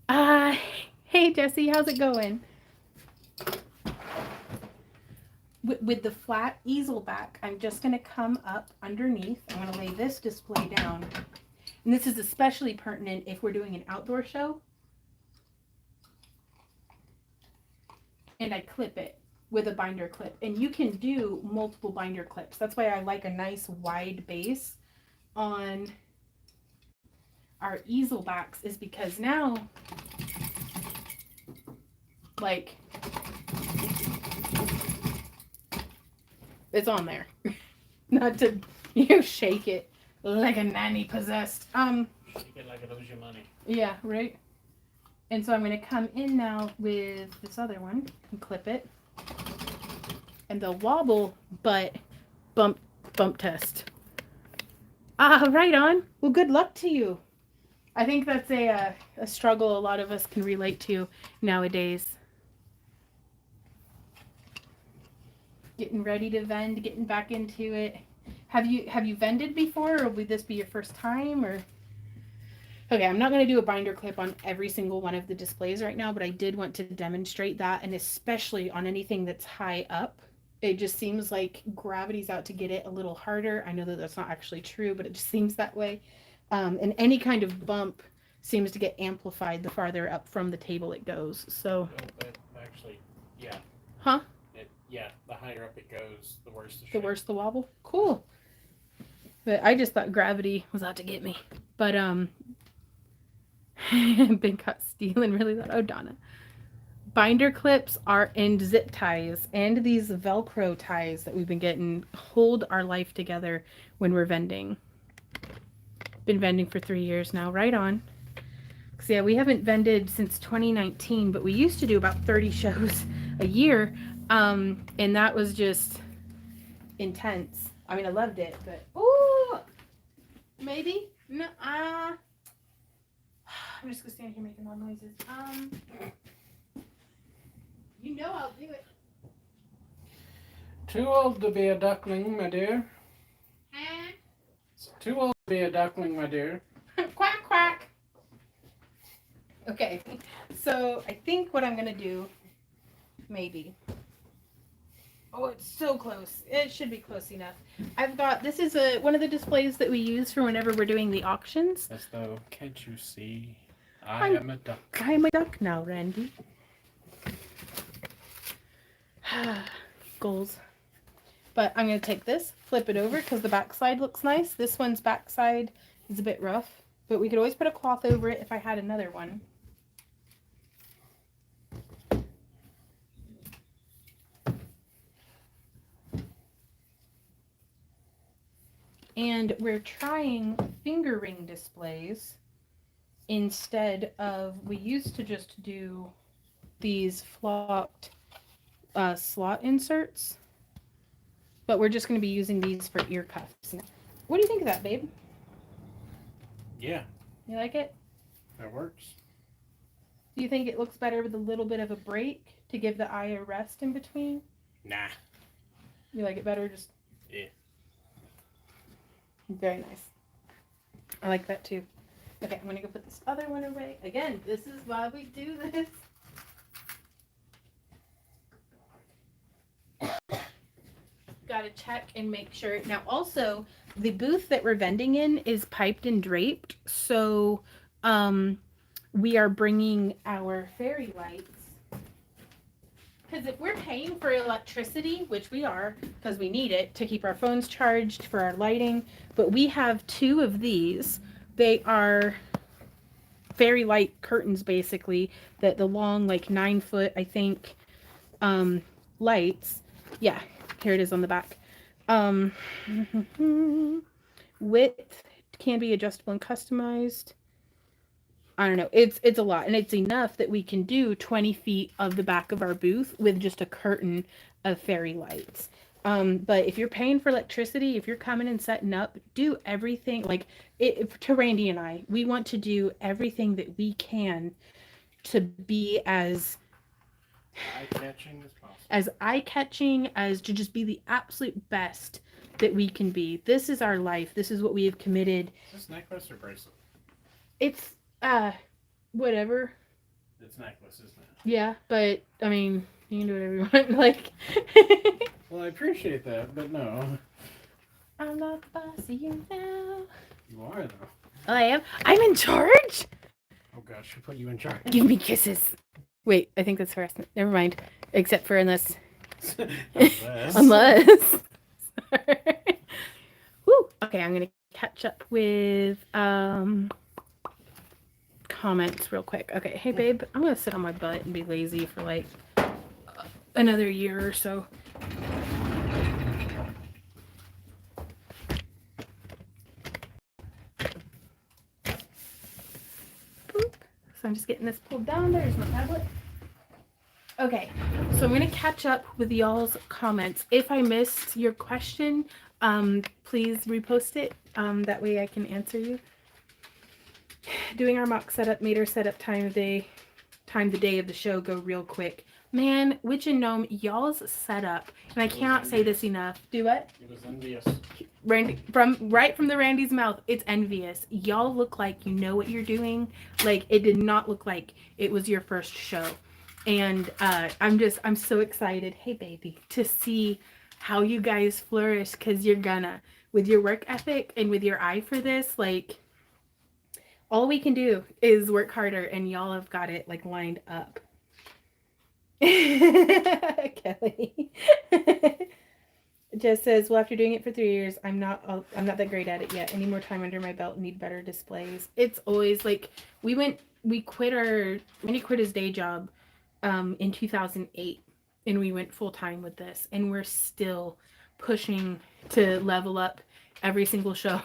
Hey Jesse, how's it going? With the flat easel back, I'm just going to come up underneath. I'm going to lay this display down. And this is especially pertinent if we're doing an outdoor show. And I clip it with a binder clip. And you can do multiple binder clips. That's why I like a nice wide base on our easel backs, is because now, like, it's on there. Not to, shake it like a nanny possessed. Shake it like it owes you money. Yeah, right? And so I'm going to come in now with this other one and clip it. And they'll wobble, but bump test. Right on. Well, good luck to you. I think that's a struggle a lot of us can relate to nowadays. Getting ready to vend, getting back into it. Have you vended before, or would this be your first time, or? Okay, I'm not going to do a binder clip on every single one of the displays right now, but I did want to demonstrate that, and especially on anything that's high up. It just seems like gravity's out to get it a little harder. I know that that's not actually true, but it just seems that way. And any kind of bump seems to get amplified the farther up from the table it goes. So. Actually, yeah. Huh? The higher up it goes, the worse the shape. The worse the wobble? Cool. But I just thought gravity was out to get me. But, Been caught stealing really loud. Oh, Donna. Binder clips are and zip ties and these Velcro ties that we've been getting hold our life together when we're vending. Been vending for 3 years now. Right on. So yeah, we haven't vended since 2019, but we used to do about 30 shows a year. And that was just intense. I mean, I loved it, but ooh, maybe no. I'm just gonna stand here making all noises. You know I'll do it. Too old to be a duckling, my dear. Eh? Too old to be a duckling, my dear. Quack quack. Okay, so I think what I'm gonna do, maybe. Oh, it's so close. It should be close enough. I've got, this is one of the displays that we use for whenever we're doing the auctions. As though, can't you see? I am a duck. I am a duck now, Randy. Goals. But I'm going to take this, flip it over because the backside looks nice. This one's backside is a bit rough, but we could always put a cloth over it if I had another one. And we're trying finger ring displays instead of, we used to just do these flocked slot inserts, but we're just going to be using these for ear cuffs. What do you think of that, babe? Yeah. You like it? That works. Do you think it looks better with a little bit of a break to give the eye a rest in between? Nah. You like it better just... Yeah. Very nice. I like that too. Okay, I'm going to go put this other one away. Again, this is why we do this. Got to check and make sure. Now also, the booth that we're vending in is piped and draped. So we are bringing our fairy lights. Because if we're paying for electricity, which we are, because we need it to keep our phones charged for our lighting, but we have 2 of these. They are fairy light curtains, basically, that the long, like 9-foot, I think, lights. Yeah, here it is on the back. Width can be adjustable and customized. I don't know. It's a lot, and it's enough that we can do 20 feet of the back of our booth with just a curtain of fairy lights. But if you're paying for electricity, if you're coming and setting up, do everything like it. To Randy and I, we want to do everything that we can to be as Eye-catching as possible. As eye-catching, as to just be the absolute best that we can be. This is our life. This is what we have committed. Is this necklace or bracelet? It's whatever. It's necklace, isn't it? Yeah, but I mean, you can do whatever you want. Like, well, I appreciate that, but no. I'm not bossy, you know. You are though. Oh, I am. I'm in charge. Oh gosh, who put you in charge? Give me kisses. Wait, I think that's harassment. Never mind. Except for unless. Unless. Woo. Okay, I'm gonna catch up with comments real quick. Okay, hey babe, I'm gonna sit on my butt and be lazy for like another year or so. Boop. So I'm just getting this pulled down. There's my tablet. Okay, so I'm going to catch up with y'all's comments. If I missed your question, please repost it. That way I can answer you. Doing our mock setup made our setup time the day of the show go real quick. Man, Witch and Gnome, y'all's setup, and I cannot say this enough. Do what? It was envious. Randy, right from the Randy's mouth, it's envious. Y'all look like you know what you're doing. Like, it did not look like it was your first show. And I'm so excited, hey baby, to see how you guys flourish, because you're gonna, with your work ethic and with your eye for this, like, all we can do is work harder, and y'all have got it like lined up. Kelly just says, well, after doing it for 3 years, I'm not that great at it yet. Any more time under my belt, need better displays. It's always like, we went Randy quit his day job in 2008, and we went full time with this, and we're still pushing to level up every single show.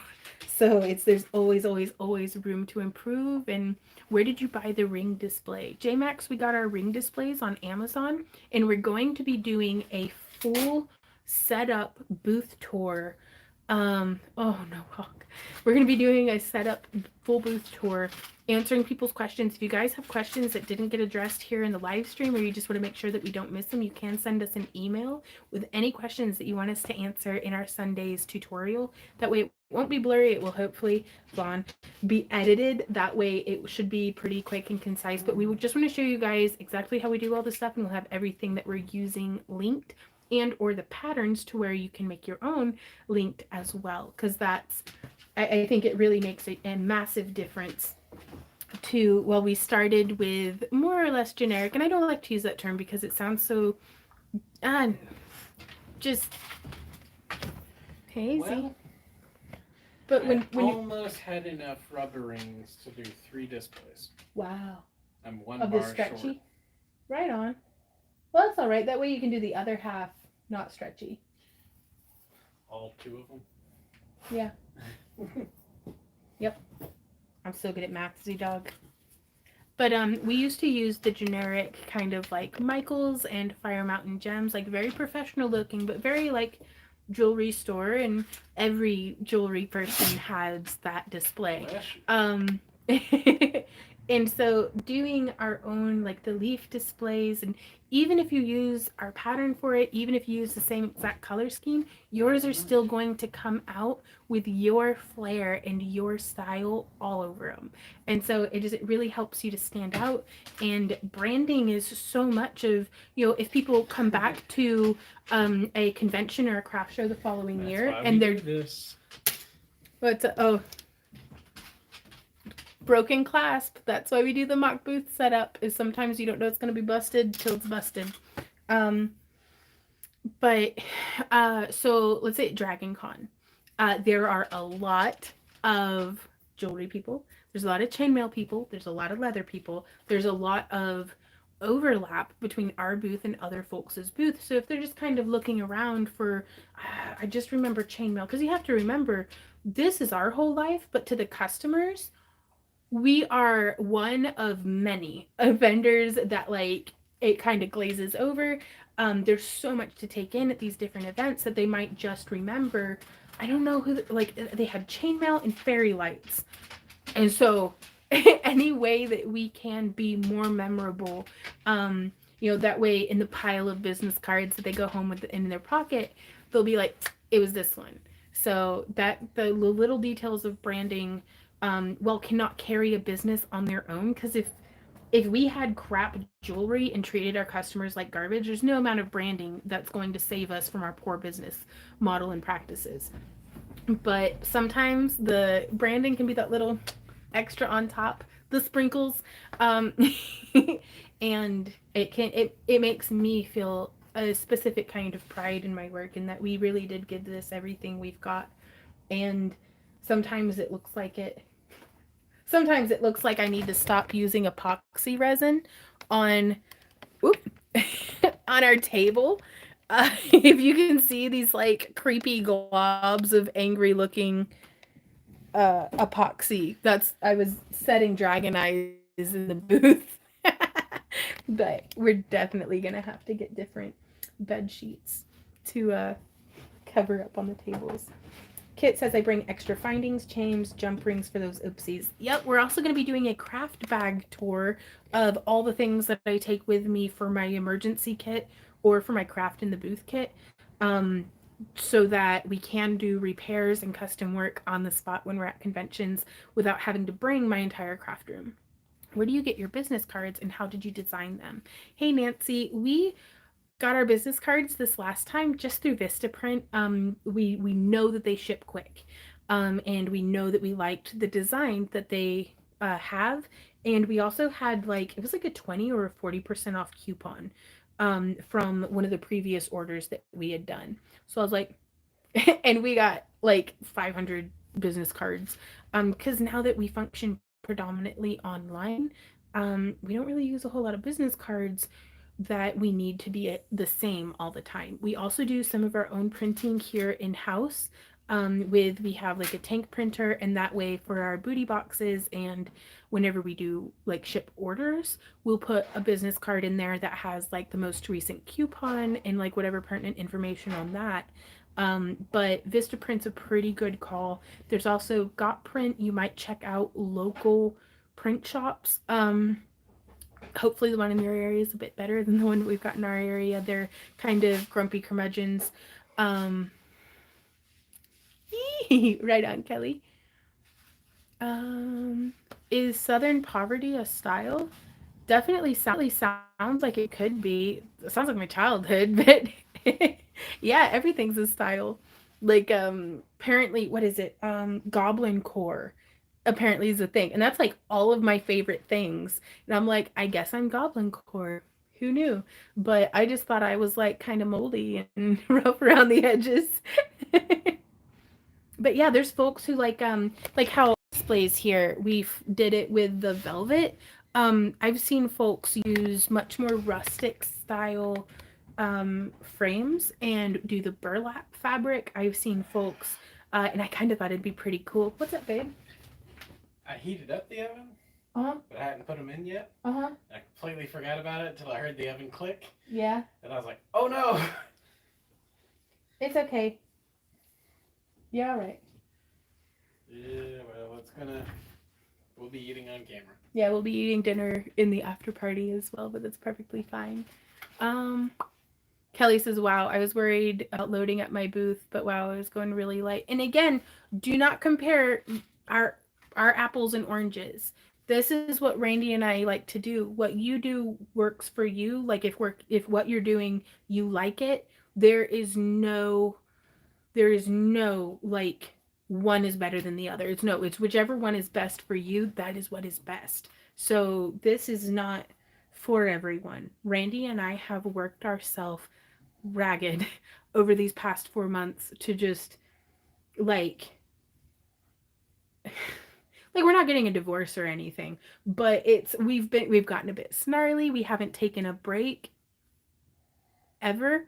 So there's always room to improve. And where did you buy the ring display? JMax, we got our ring displays on Amazon, and we're going to be doing a full setup booth tour. Oh no, Hawk. We're going to be doing a setup full booth tour, answering people's questions. If you guys have questions that didn't get addressed here in the live stream, or you just want to make sure that we don't miss them, you can send us an email with any questions that you want us to answer in our Sunday's tutorial. That way it won't be blurry. It will hopefully, Vaughn, be edited. That way it should be pretty quick and concise. But we would just want to show you guys exactly how we do all this stuff, and we'll have everything that we're using linked, and or the patterns to where you can make your own linked as well, because I think it really makes a massive difference to, well, we started with more or less generic, and I don't like to use that term because it sounds so just hazy. Well, but I when almost had enough rubber rings to do 3 displays. Wow. I'm one Of bar the stretchy? short. Right on. Well, that's all right. That way you can do the other half not stretchy. All 2 of them? Yeah. Yep. I'm so good at math, Z-Dog. But we used to use the generic kind of like Michaels and Fire Mountain gems, like very professional looking, but very like jewelry store, and every jewelry person has that display. And so doing our own, like the leaf displays, and even if you use our pattern for it, even if you use the same exact color scheme, yours are still going to come out with your flair and your style all over them. And so it really helps you to stand out. And branding is so much of, if people come back to a convention or a craft show the following year, and they're this. Broken clasp. That's why we do the mock booth setup, is sometimes you don't know it's going to be busted till it's busted. But so let's say Dragon Con. There are a lot of jewelry people. There's a lot of chainmail people. There's a lot of leather people. There's a lot of overlap between our booth and other folks' booth. So if they're just kind of looking around for, I just remember chainmail, because you have to remember, this is our whole life, but to the customers, we are one of many vendors that like it kind of glazes over. There's so much to take in at these different events that they might just remember. I don't know who, like they had chainmail and fairy lights, and so any way that we can be more memorable, that way in the pile of business cards that they go home with in their pocket, they'll be like, it was this one. So that the little details of branding, cannot carry a business on their own, because if we had crap jewelry and treated our customers like garbage, there's no amount of branding that's going to save us from our poor business model and practices. But sometimes the branding can be that little extra on top, the sprinkles, and it makes me feel a specific kind of pride in my work, and that we really did give this everything we've got. And sometimes it looks like I need to stop using epoxy resin on on our table. If you can see these like creepy globs of angry looking epoxy, I was setting dragon eyes in the booth. But we're definitely gonna have to get different bed sheets to cover up on the tables. Kit says I bring extra findings, chains, jump rings for those oopsies. Yep, we're also going to be doing a craft bag tour of all the things that I take with me for my emergency kit or for my craft in the booth kit, so that we can do repairs and custom work on the spot when we're at conventions without having to bring my entire craft room. Where do you get your business cards, and how did you design them? Hey, Nancy, we got our business cards this last time just through Vistaprint. We know that they ship quick, and we know that we liked the design that they have, and we also had it was like a 20 or a 40% off coupon from one of the previous orders that we had done. So I was like, and we got like 500 business cards, because now that we function predominantly online. We don't really use a whole lot of business cards that we need to be the same all the time. We also do some of our own printing here in house. We have like a tank printer, and that way for our booty boxes and whenever we do like ship orders, we'll put a business card in there that has like the most recent coupon and like whatever pertinent information on that. But Vistaprint's a pretty good call. There's also Got Print. You might check out local print shops. Hopefully the one in your area is a bit better than the one we've got in our area. They're kind of grumpy curmudgeons. Right on, Kelly. Is Southern poverty a style? Definitely sounds like it could be. It sounds like my childhood, but yeah, everything's a style. Like apparently, what is it? Goblin core apparently is a thing, and that's like all of my favorite things. And I'm like, I guess I'm Goblin core. Who knew? But I just thought I was like kind of moldy and rough around the edges. But yeah, there's folks who like how displays here. We did it with the velvet. I've seen folks use much more rustic style frames and do the burlap fabric. I've seen folks, and I kind of thought it'd be pretty cool. What's up, babe? I heated up the oven, but I hadn't put them in yet. I completely forgot about it until I heard the oven click. Yeah. And I was like, oh no! It's okay. Yeah, all right. Yeah, well, we'll be eating on camera. Yeah, we'll be eating dinner in the after party as well, but that's perfectly fine. Kelly says, wow, I was worried about loading at my booth, but wow, I was going really light. And again, do not compare our apples and oranges. This is what Randy and I like to do. What you do works for you. Like if what you're doing, you like it, there is no like one is better than the other. It's whichever one is best for you, that is what is best. So this is not for everyone. Randy and I have worked ourselves ragged over these past 4 months to just like we're not getting a divorce or anything, but we've gotten a bit snarly. We haven't taken a break ever.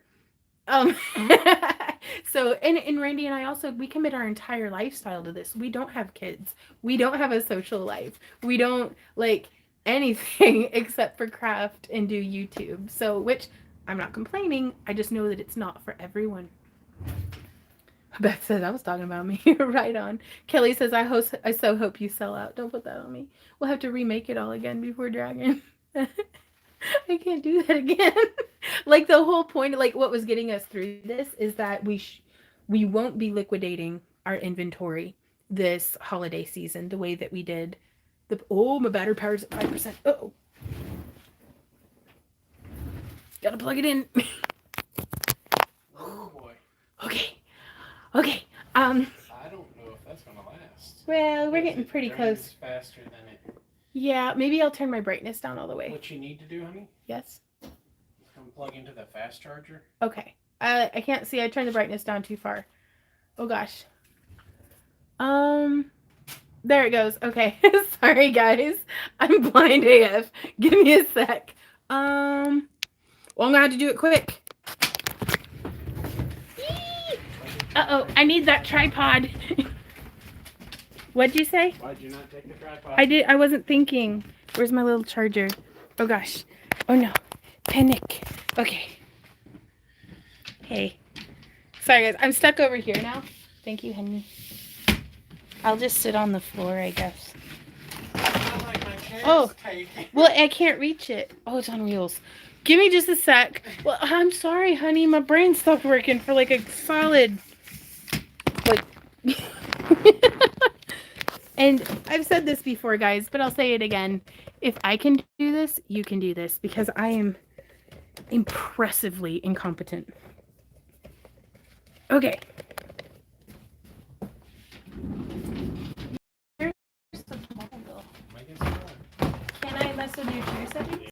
So and Randy and I also, we commit our entire lifestyle to this. We don't have kids. We don't have a social life. We don't like anything except for craft and do YouTube. So, which I'm not complaining. I just know that it's not for everyone. Beth says I was talking about me. Right on. Kelly says I so hope you sell out. Don't put that on me. We'll have to remake it all again before Dragon. I can't do that again. Like the whole point, like what was getting us through this is that we won't be our inventory this holiday season the way that we did. My battery power's at 5%. Uh-oh. Gotta plug it in. Oh boy. Okay. I don't know if that's gonna last. Well, we're getting pretty close. Faster than it. Yeah, maybe I'll turn my brightness down all the way. What you need to do, honey? Yes. Come plug into the fast charger. Okay. I can't see. I turned the brightness down too far. Oh gosh. There it goes. Okay. Sorry guys. I'm blind AF. Give me a sec. Well, I'm gonna have to do it quick. Uh-oh, I need that tripod. What'd you say? Why'd you not take the tripod? I wasn't thinking. Where's my little charger? Oh gosh. Oh no. Panic. Okay. Hey. Sorry guys, I'm stuck over here now. Thank you, honey. I'll just sit on the floor, I guess. Oh, well, I can't reach it. Oh, it's on wheels. Give me just a sec. Well, I'm sorry, honey. My brain stopped working for like a solid, like... And I've said this before, guys, but I'll say it again. If I can do this, you can do this, because I am impressively incompetent. Okay. Here's the model. Can I mess with your chair settings?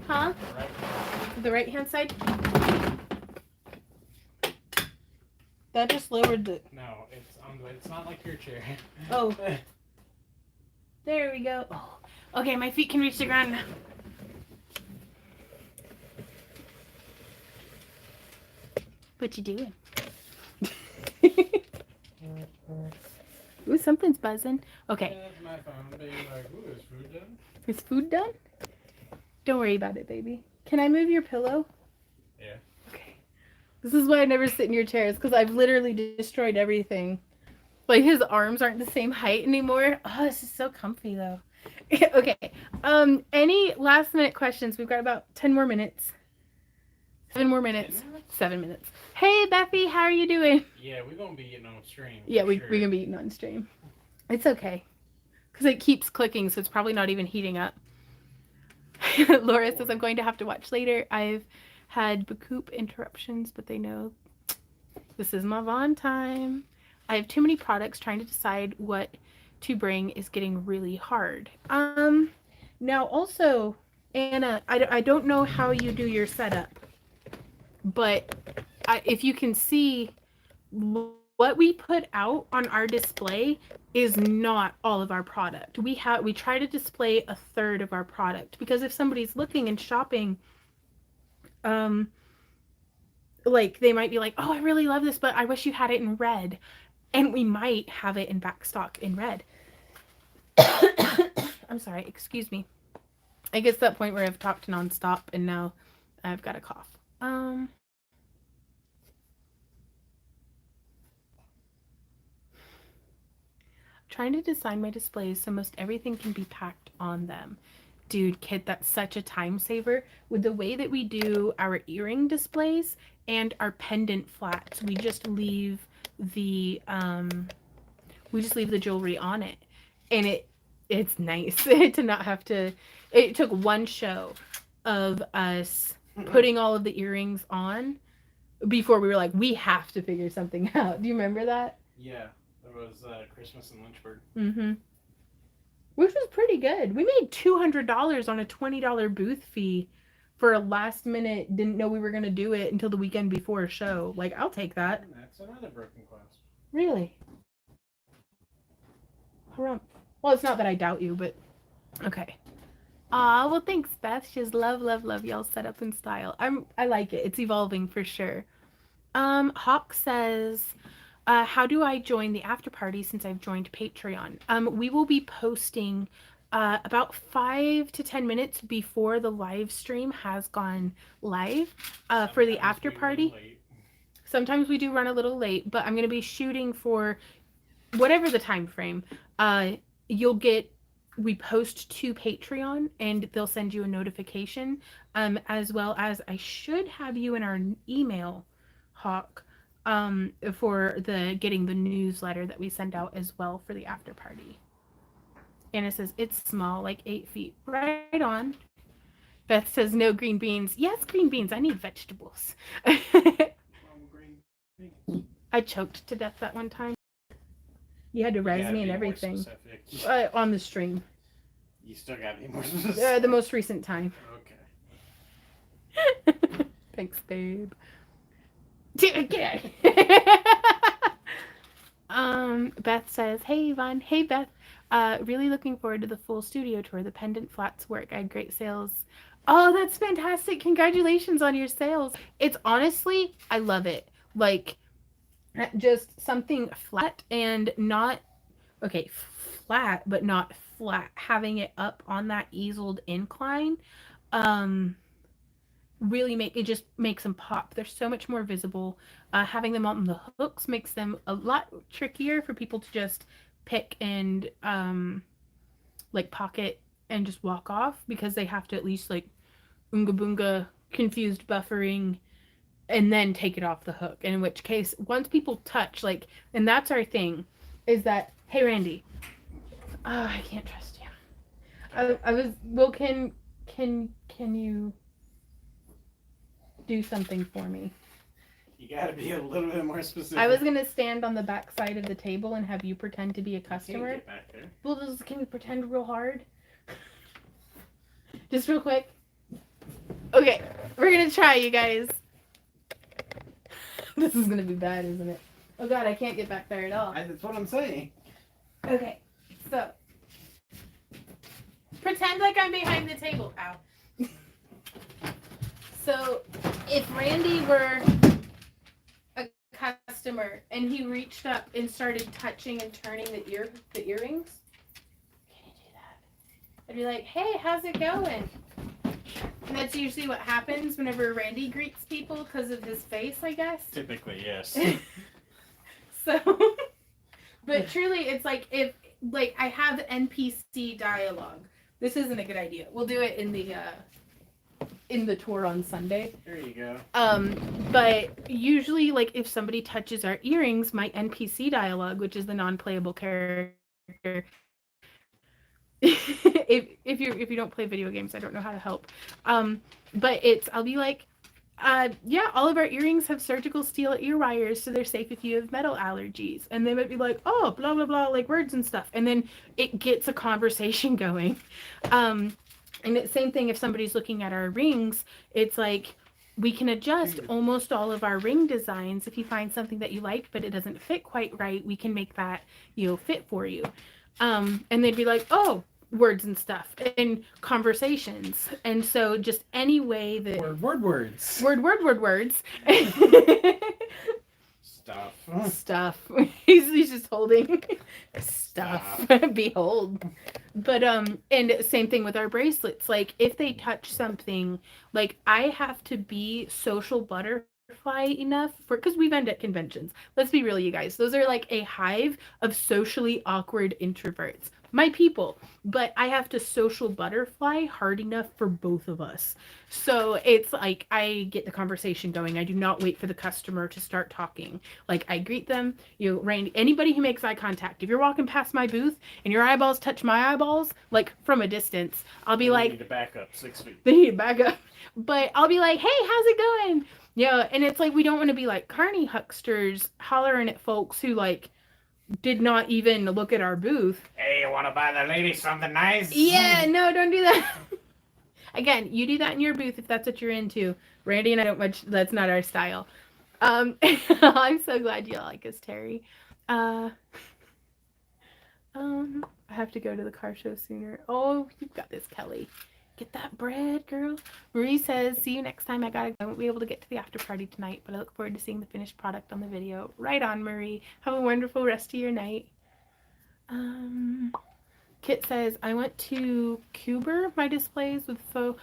Huh? The right-hand side? That just lowered the... No, it's on the way. It's not like your chair. Oh. There we go. Oh. Okay, my feet can reach the ground now. What you doing? Ooh, something's buzzing. Okay. Yeah, that's my phone being like, ooh, is food done? Is food done? Don't worry about it, baby. Can I move your pillow? Yeah. Okay. This is why I never sit in your chairs, because I've literally destroyed everything. Like, his arms aren't the same height anymore. Oh, this is so comfy, though. Okay. Any last minute questions? We've got about 10 more minutes. 7 more minutes. 7 minutes. Hey, Bethy, how are you doing? Yeah, we're going to be getting on stream. Yeah, we're going to be eating on stream. It's okay. Because it keeps clicking, so it's probably not even heating up. Laura says, I'm going to have to watch later. I've had Bacoop interruptions, but they know this is my Vaughn time. I have too many products. Trying to decide what to bring is getting really hard. Now also, Anna, I don't know how you do your setup, but if you can see, what we put out on our display is not all of our product. We try to display a third of our product, because if somebody's looking and shopping, like, they might be like, oh, I really love this, but I wish you had it in red. And we might have it in back stock in red. I'm sorry, excuse me. I guess that point where I've talked nonstop and now I've got a cough. Trying to design my displays so most everything can be packed on them. Dude, Kit, that's such a time saver. With the way that we do our earring displays and our pendant flats, we just leave the jewelry on it, and it's nice to not have to. It took one show of us putting all of the earrings on before we were like, we have to figure something out. Do you remember that? Yeah, there was Christmas in Lynchburg. Mm-hmm. Which was pretty good. We made $200 on a $20 booth fee for a last minute, didn't know we were going to do it until the weekend before a show. Like, I'll take that. That's another broken glass. Really? Well, it's not that I doubt you, but okay. Well, thanks, Beth. She just love y'all's setup and style. I like it. It's evolving for sure. Hawk says, how do I join the after party since I've joined Patreon? We will be posting about 5 to 10 minutes before the live stream has gone live for the after party. Sometimes we do run a little late, but I'm going to be shooting for whatever the time frame. We post to Patreon and they'll send you a notification, as well as I should have you in our email, Hawk, for getting the newsletter that we send out as well for the after party. Anna says it's small, like 8 feet. Right on. Beth says no green beans. Yes, green beans. I need vegetables. I choked to death that one time. You had to res me and everything. On the stream. You still gotta be more specific. The most recent time. Okay. Thanks, babe. Beth says, hey, Yvonne. Hey, Beth. Really looking forward to the full studio tour. The pendant flats work. I had great sales. Oh, that's fantastic. Congratulations on your sales. It's honestly, I love it. Like, just something flat and not, okay, flat, but not flat. Having it up on that easeled incline, really just makes them pop. They're so much more visible. Having them on the hooks makes them a lot trickier for people to just pick and like pocket and just walk off, because they have to at least like unga boonga confused buffering and then take it off the hook. And in which case, once people touch, like, and that's our thing, is that, hey Randy, I can't trust you. Well, can you do something for me? You gotta be a little bit more specific. I was gonna stand on the back side of the table and have you pretend to be a customer. Get back there. Well, can we pretend real hard? Just real quick. Okay, we're gonna try, you guys. This is gonna be bad, isn't it? Oh God, I can't get back there at all. That's what I'm saying. Okay, so pretend like I'm behind the table. Ow. So if Randy were a customer and he reached up and started touching and turning the earrings, can you do that? I'd be like, hey, how's it going? And that's usually what happens whenever Randy greets people because of his face, I guess. Typically, yes. So, but truly, it's like if I have NPC dialogue. This isn't a good idea. We'll do it in the tour on Sunday. There you go. But usually, like if somebody touches our earrings, my NPC dialogue, which is the non-playable character. if you don't play video games, I don't know how to help. But I'll be like, yeah, all of our earrings have surgical steel ear wires, so they're safe if you have metal allergies. And they might be like, oh, blah blah blah, like words and stuff, and then it gets a conversation going. And the same thing if somebody's looking at our rings, it's like we can adjust almost all of our ring designs. If you find something that you like but it doesn't fit quite right, we can make that fit for you. And they'd be like, oh, words and stuff and conversations. And so just any way that words words stuff he's just holding stuff. Behold. But and same thing with our bracelets. Like if they touch something, like I have to be social butterfly enough for, because we've ended at conventions, let's be real, you guys, those are like a hive of socially awkward introverts, my people, but I have to social butterfly hard enough for both of us. So it's like I get the conversation going. I do not wait for the customer to start talking. Like I greet them, Randy, anybody who makes eye contact, if you're walking past my booth and your eyeballs touch my eyeballs, like from a distance, I'll be like, need to back up 6 feet. They need to back up. But I'll be like, hey, how's it going? Yeah, and it's like we don't want to be like carny hucksters hollering at folks who like did not even look at our booth. Hey, you want to buy the lady something nice? Yeah, no, don't do that. Again, you do that in your booth if that's what you're into. Randy and I don't much, that's not our style. I'm so glad you like us, Terry. I have to go to the car show sooner. Oh, you've got this, Kelly. Get that bread, girl. Marie says, see you next time. I won't be able to get to the after party tonight, but I look forward to seeing the finished product on the video. Right on, Marie. Have a wonderful rest of your night. Kit says, I went to cover my displays with faux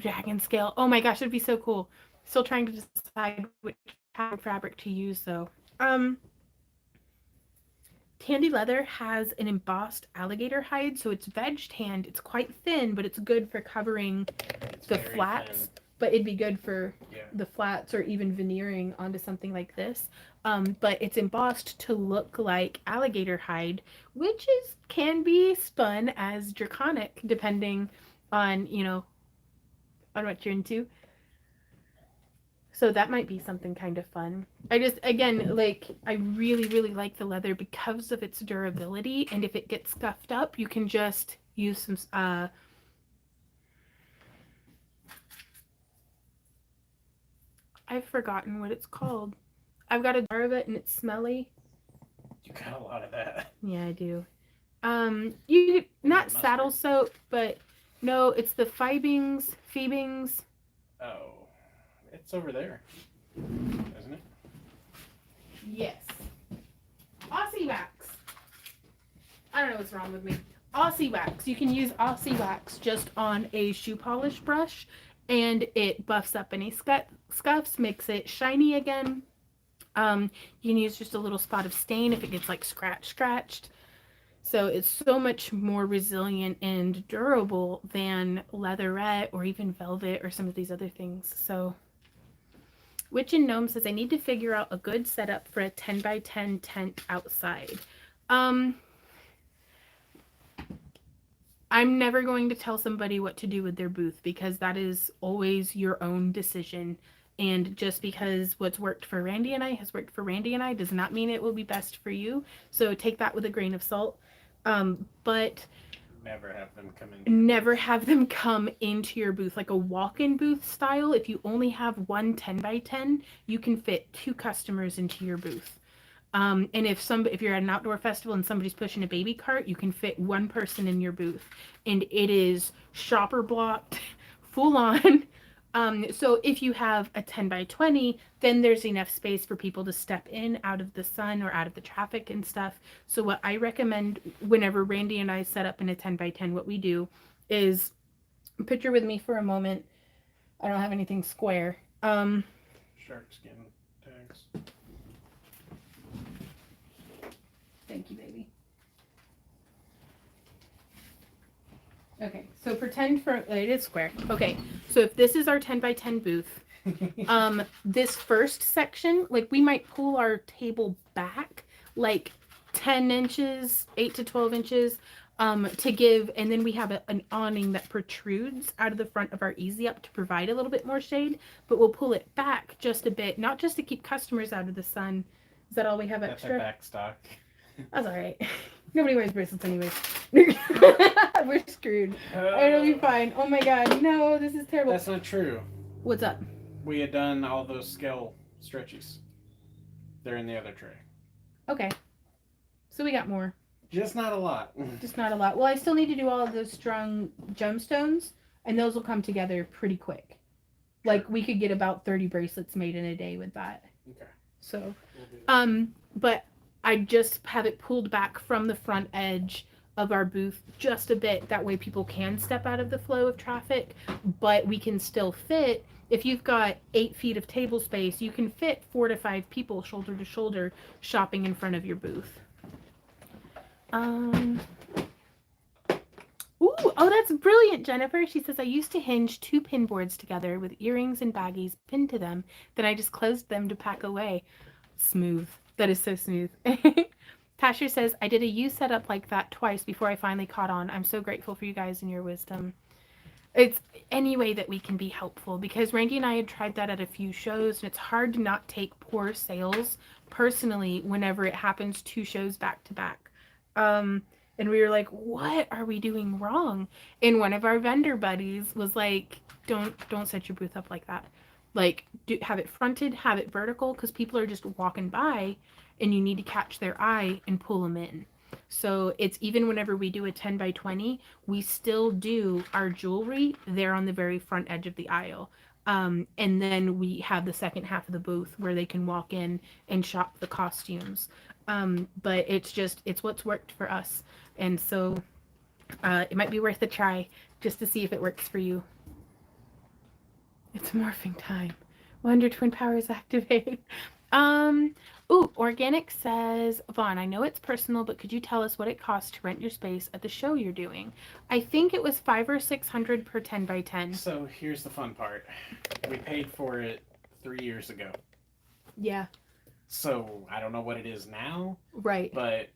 dragon scale. Oh my gosh, it'd be so cool. Still trying to decide which fabric to use though. Tandy leather has an embossed alligator hide, so it's veg tanned. It's quite thin, but it's good for covering the flats. Thin. But it'd be good for the flats or even veneering onto something like this. But it's embossed to look like alligator hide, which can be spun as draconic depending on, on what you're into. So that might be something kind of fun. I really, really like the leather because of its durability. And if it gets scuffed up, you can just use some, I've forgotten what it's called. I've got a jar of it and it's smelly. You got a lot of that. Yeah, I do. Not saddle soap, but no, it's the Phoebings. Oh. It's over there, isn't it? Yes. Aussie wax. I don't know what's wrong with me. Aussie wax. You can use Aussie wax just on a shoe polish brush, and it buffs up any scuffs, makes it shiny again. You can use just a little spot of stain if it gets like scratched. So it's so much more resilient and durable than leatherette or even velvet or some of these other things. So Witch and Gnome says, I need to figure out a good setup for a 10 by 10 tent outside. I'm never going to tell somebody what to do with their booth because that is always your own decision. And just because what's worked for Randy and I has worked for Randy and I does not mean it will be best for you. So take that with a grain of salt. But never have them come into your booth, like a walk-in booth style. If you only have one 10 by 10, you can fit 2 customers into your booth. And if you're at an outdoor festival and somebody's pushing a baby cart, you can fit 1 person in your booth, and it is shopper blocked, full on. So if you have a 10 by 20, then there's enough space for people to step in out of the sun or out of the traffic and stuff. So what I recommend whenever Randy and I set up in a 10 by 10, what we do is, picture with me for a moment. I don't have anything square. Shark skin tags. Thank you, baby. Okay, so pretend for it is square. Okay, so if this is our 10 by 10 booth, this first section, like we might pull our table back like 10 inches, 8 to 12 inches, to give, and then we have an awning that protrudes out of the front of our easy up to provide a little bit more shade, but we'll pull it back just a bit, not just to keep customers out of the sun. Is that all we have extra? That's our back stock. That's all right. Nobody wears bracelets anyways. We're screwed. It'll be fine. Oh my god, no, this is terrible. That's not true. What's up? We had done all those scale stretchies. They're in the other tray. Okay. So we got more. Just not a lot. Just not a lot. Well, I still need to do all of those strung gemstones, and those will come together pretty quick. Like, we could get about 30 bracelets made in a day with that. Okay. So, but I just have it pulled back from the front edge of our booth just a bit. That way people can step out of the flow of traffic, but we can still fit. If you've got 8 feet of table space, you can fit 4 to 5 people shoulder to shoulder shopping in front of your booth. Ooh, oh, that's brilliant, Jennifer. She says, I used to hinge 2 pin boards together with earrings and baggies pinned to them. Then I just closed them to pack away. Smooth. That is so smooth. Tasha says, I did a U setup like that twice before I finally caught on. I'm so grateful for you guys and your wisdom. It's any way that we can be helpful, because Randy and I had tried that at a few shows, and it's hard to not take poor sales personally whenever it happens 2 shows back to back. And we were like, what are we doing wrong? And one of our vendor buddies was like, don't set your booth up like that. Like, have it fronted, have it vertical, because people are just walking by and you need to catch their eye and pull them in. So it's even whenever we do a 10 by 20, we still do our jewelry there on the very front edge of the aisle. And then we have the second half of the booth where they can walk in and shop the costumes. But it's what's worked for us. And so it might be worth a try just to see if it works for you. It's morphing time. Wonder Twin Powers activate. Ooh, Organic says, Vaughn, I know it's personal, but could you tell us what it costs to rent your space at the show you're doing? I think it was $500 or $600 per 10 by 10. So here's the fun part. We paid for it 3 years ago. Yeah. So I don't know what it is now. Right. But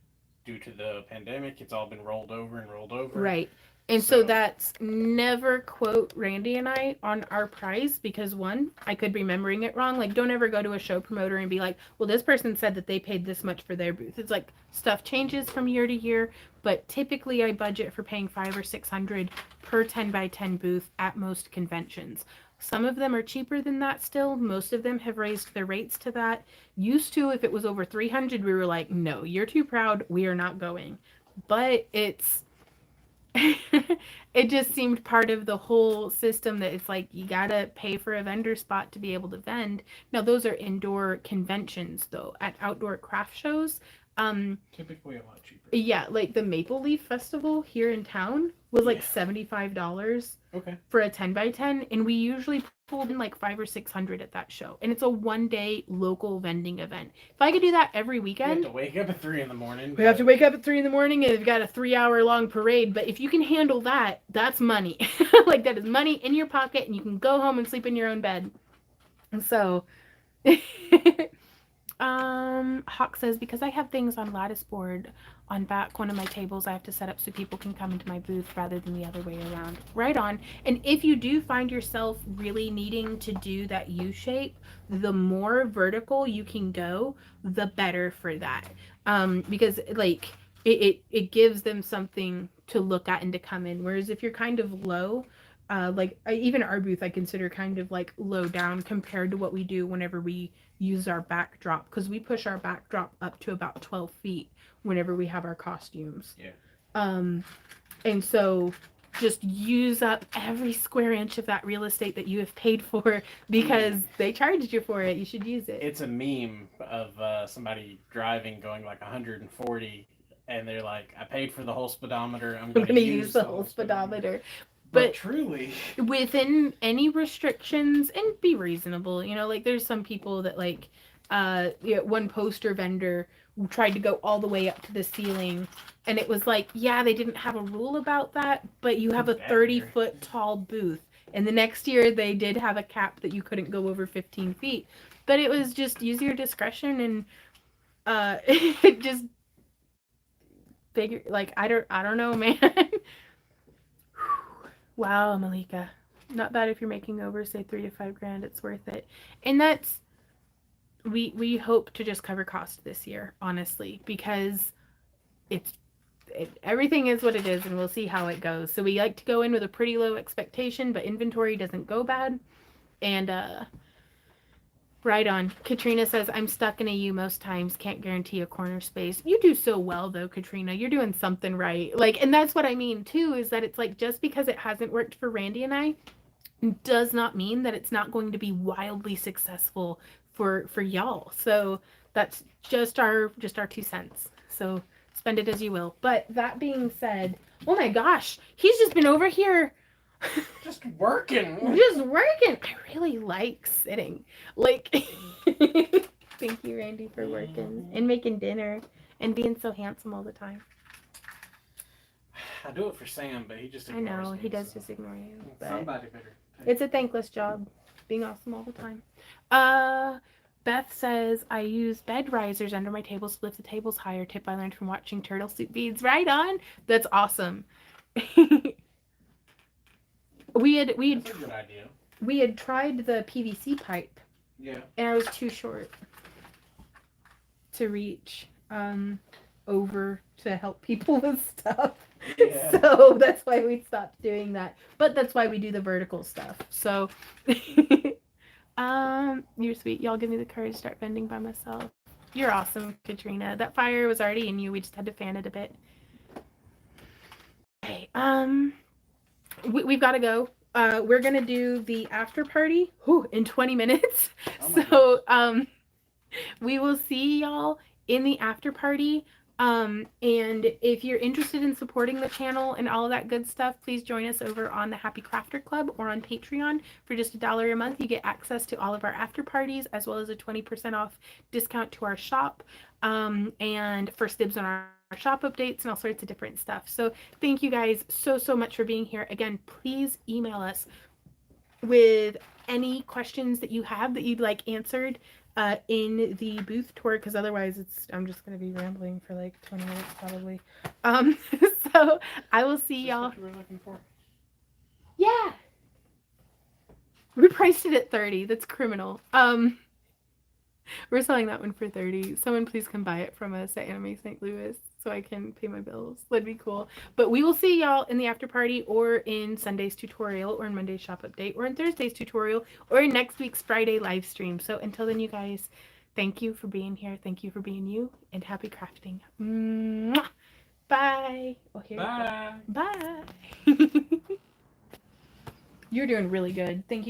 due to the pandemic, it's all been rolled over and rolled over. Right. And so that's never quote Randy and I on our price, because one, I could be remembering it wrong. Like, don't ever go to a show promoter and be like, well, this person said that they paid this much for their booth. It's like stuff changes from year to year, but typically I budget for paying $500 or $600 per 10 by 10 booth at most conventions. Some of them are cheaper than that still. Most of them have raised their rates to that. Used to, if it was over $300, we were like, no, you're too proud. We are not going. But it's it just seemed part of the whole system that it's like you gotta pay for a vendor spot to be able to vend. Now those are indoor conventions though. At outdoor craft shows, typically a lot cheaper. Yeah, like the Maple Leaf Festival here in town was like $75 for a 10 by 10, and we usually pulled in like $500 or $600 at that show, and it's a 1-day local vending event. If I could do that every weekend, we have to wake up at 3 in the morning. We have to wake up at 3 in the morning, and we've got a 3-hour long parade. But if you can handle that, that's money. Like, that is money in your pocket, and you can go home and sleep in your own bed. And so Hawk says, because I have things on lattice board on back one of my tables, I have to set up so people can come into my booth rather than the other way around. Right on. And if you do find yourself really needing to do that U shape, the more vertical you can go, the better for that. Because like it gives them something to look at and to come in. Whereas if you're kind of low, even our booth I consider kind of like low down compared to what we do whenever we use our backdrop, because we push our backdrop up to about 12 feet whenever we have our costumes. And so just use up every square inch of that real estate that you have paid for, because they charged you for it. You should use it. It's a meme of somebody driving going like 140, and they're like, I paid for the whole speedometer. I'm going to use the whole speedometer. But truly, within any restrictions, and be reasonable. You know, like there's some people that like, one poster vendor tried to go all the way up to the ceiling, and it was like, yeah, they didn't have a rule about that, but you have a 30-foot tall booth. And the next year they did have a cap that you couldn't go over 15 feet. But it was just use your discretion, and it just figure, like, I don't know, man. Wow, Malika. Not bad if you're making over, say, $3,000 to $5,000. It's worth it. And that's, we hope to just cover cost this year, honestly, because everything is what it is, and we'll see how it goes. So we like to go in with a pretty low expectation, but inventory doesn't go bad. And right on. Katrina says, I'm stuck in a U most times, can't guarantee a corner space. You do so well though, Katrina. You're doing something right. Like, and that's what I mean too, is that it's like, just because it hasn't worked for Randy and I does not mean that it's not going to be wildly successful for y'all. So that's just our 2 cents. So spend it as you will. But that being said, oh my gosh, he's just been over here just working. I really like sitting. Like, thank you, Randy, for working and making dinner and being so handsome all the time. I do it for Sam, but he just ignores me. I know, he does just ignore you. Somebody better. It's a thankless job, being awesome all the time. Beth says, I use bed risers under my tables to lift the tables higher. Tip I learned from watching Turtle Soup Beads. Right on. That's awesome. We had That's a good idea. We had tried the PVC pipe. Yeah. And I was too short to reach over to help people with stuff. Yeah. So that's why we stopped doing that. But that's why we do the vertical stuff. So you're sweet. Y'all give me the courage to start vending by myself. You're awesome, Katrina. That fire was already in you. We just had to fan it a bit. Okay. We've got to go. We're gonna do the after party in 20 minutes. Oh, so we will see y'all in the after party. And if you're interested in supporting the channel and all of that good stuff, please join us over on the Happy Crafter Club or on Patreon. For just $1 a month, you get access to all of our after parties, as well as a 20% off discount to our shop, and first dibs on our shop updates and all sorts of different stuff. So thank you guys so much for being here. Again, please email us with any questions that you have that you'd like answered in the booth tour, because otherwise I'm just going to be rambling for like 20 minutes probably. So I will see y'all. What you were looking for? Yeah. We priced it at $30. That's criminal. We're selling that one for $30. Someone please come buy it from us at Anime St. Louis so I can pay my bills. That'd be cool. But we will see y'all in the after party, or in Sunday's tutorial, or in Monday's shop update, or in Thursday's tutorial, or in next week's Friday live stream. So until then, you guys, thank you for being here. Thank you for being you, and happy crafting. Mwah! Bye. Oh, here Bye. Bye. You're doing really good. Thank you.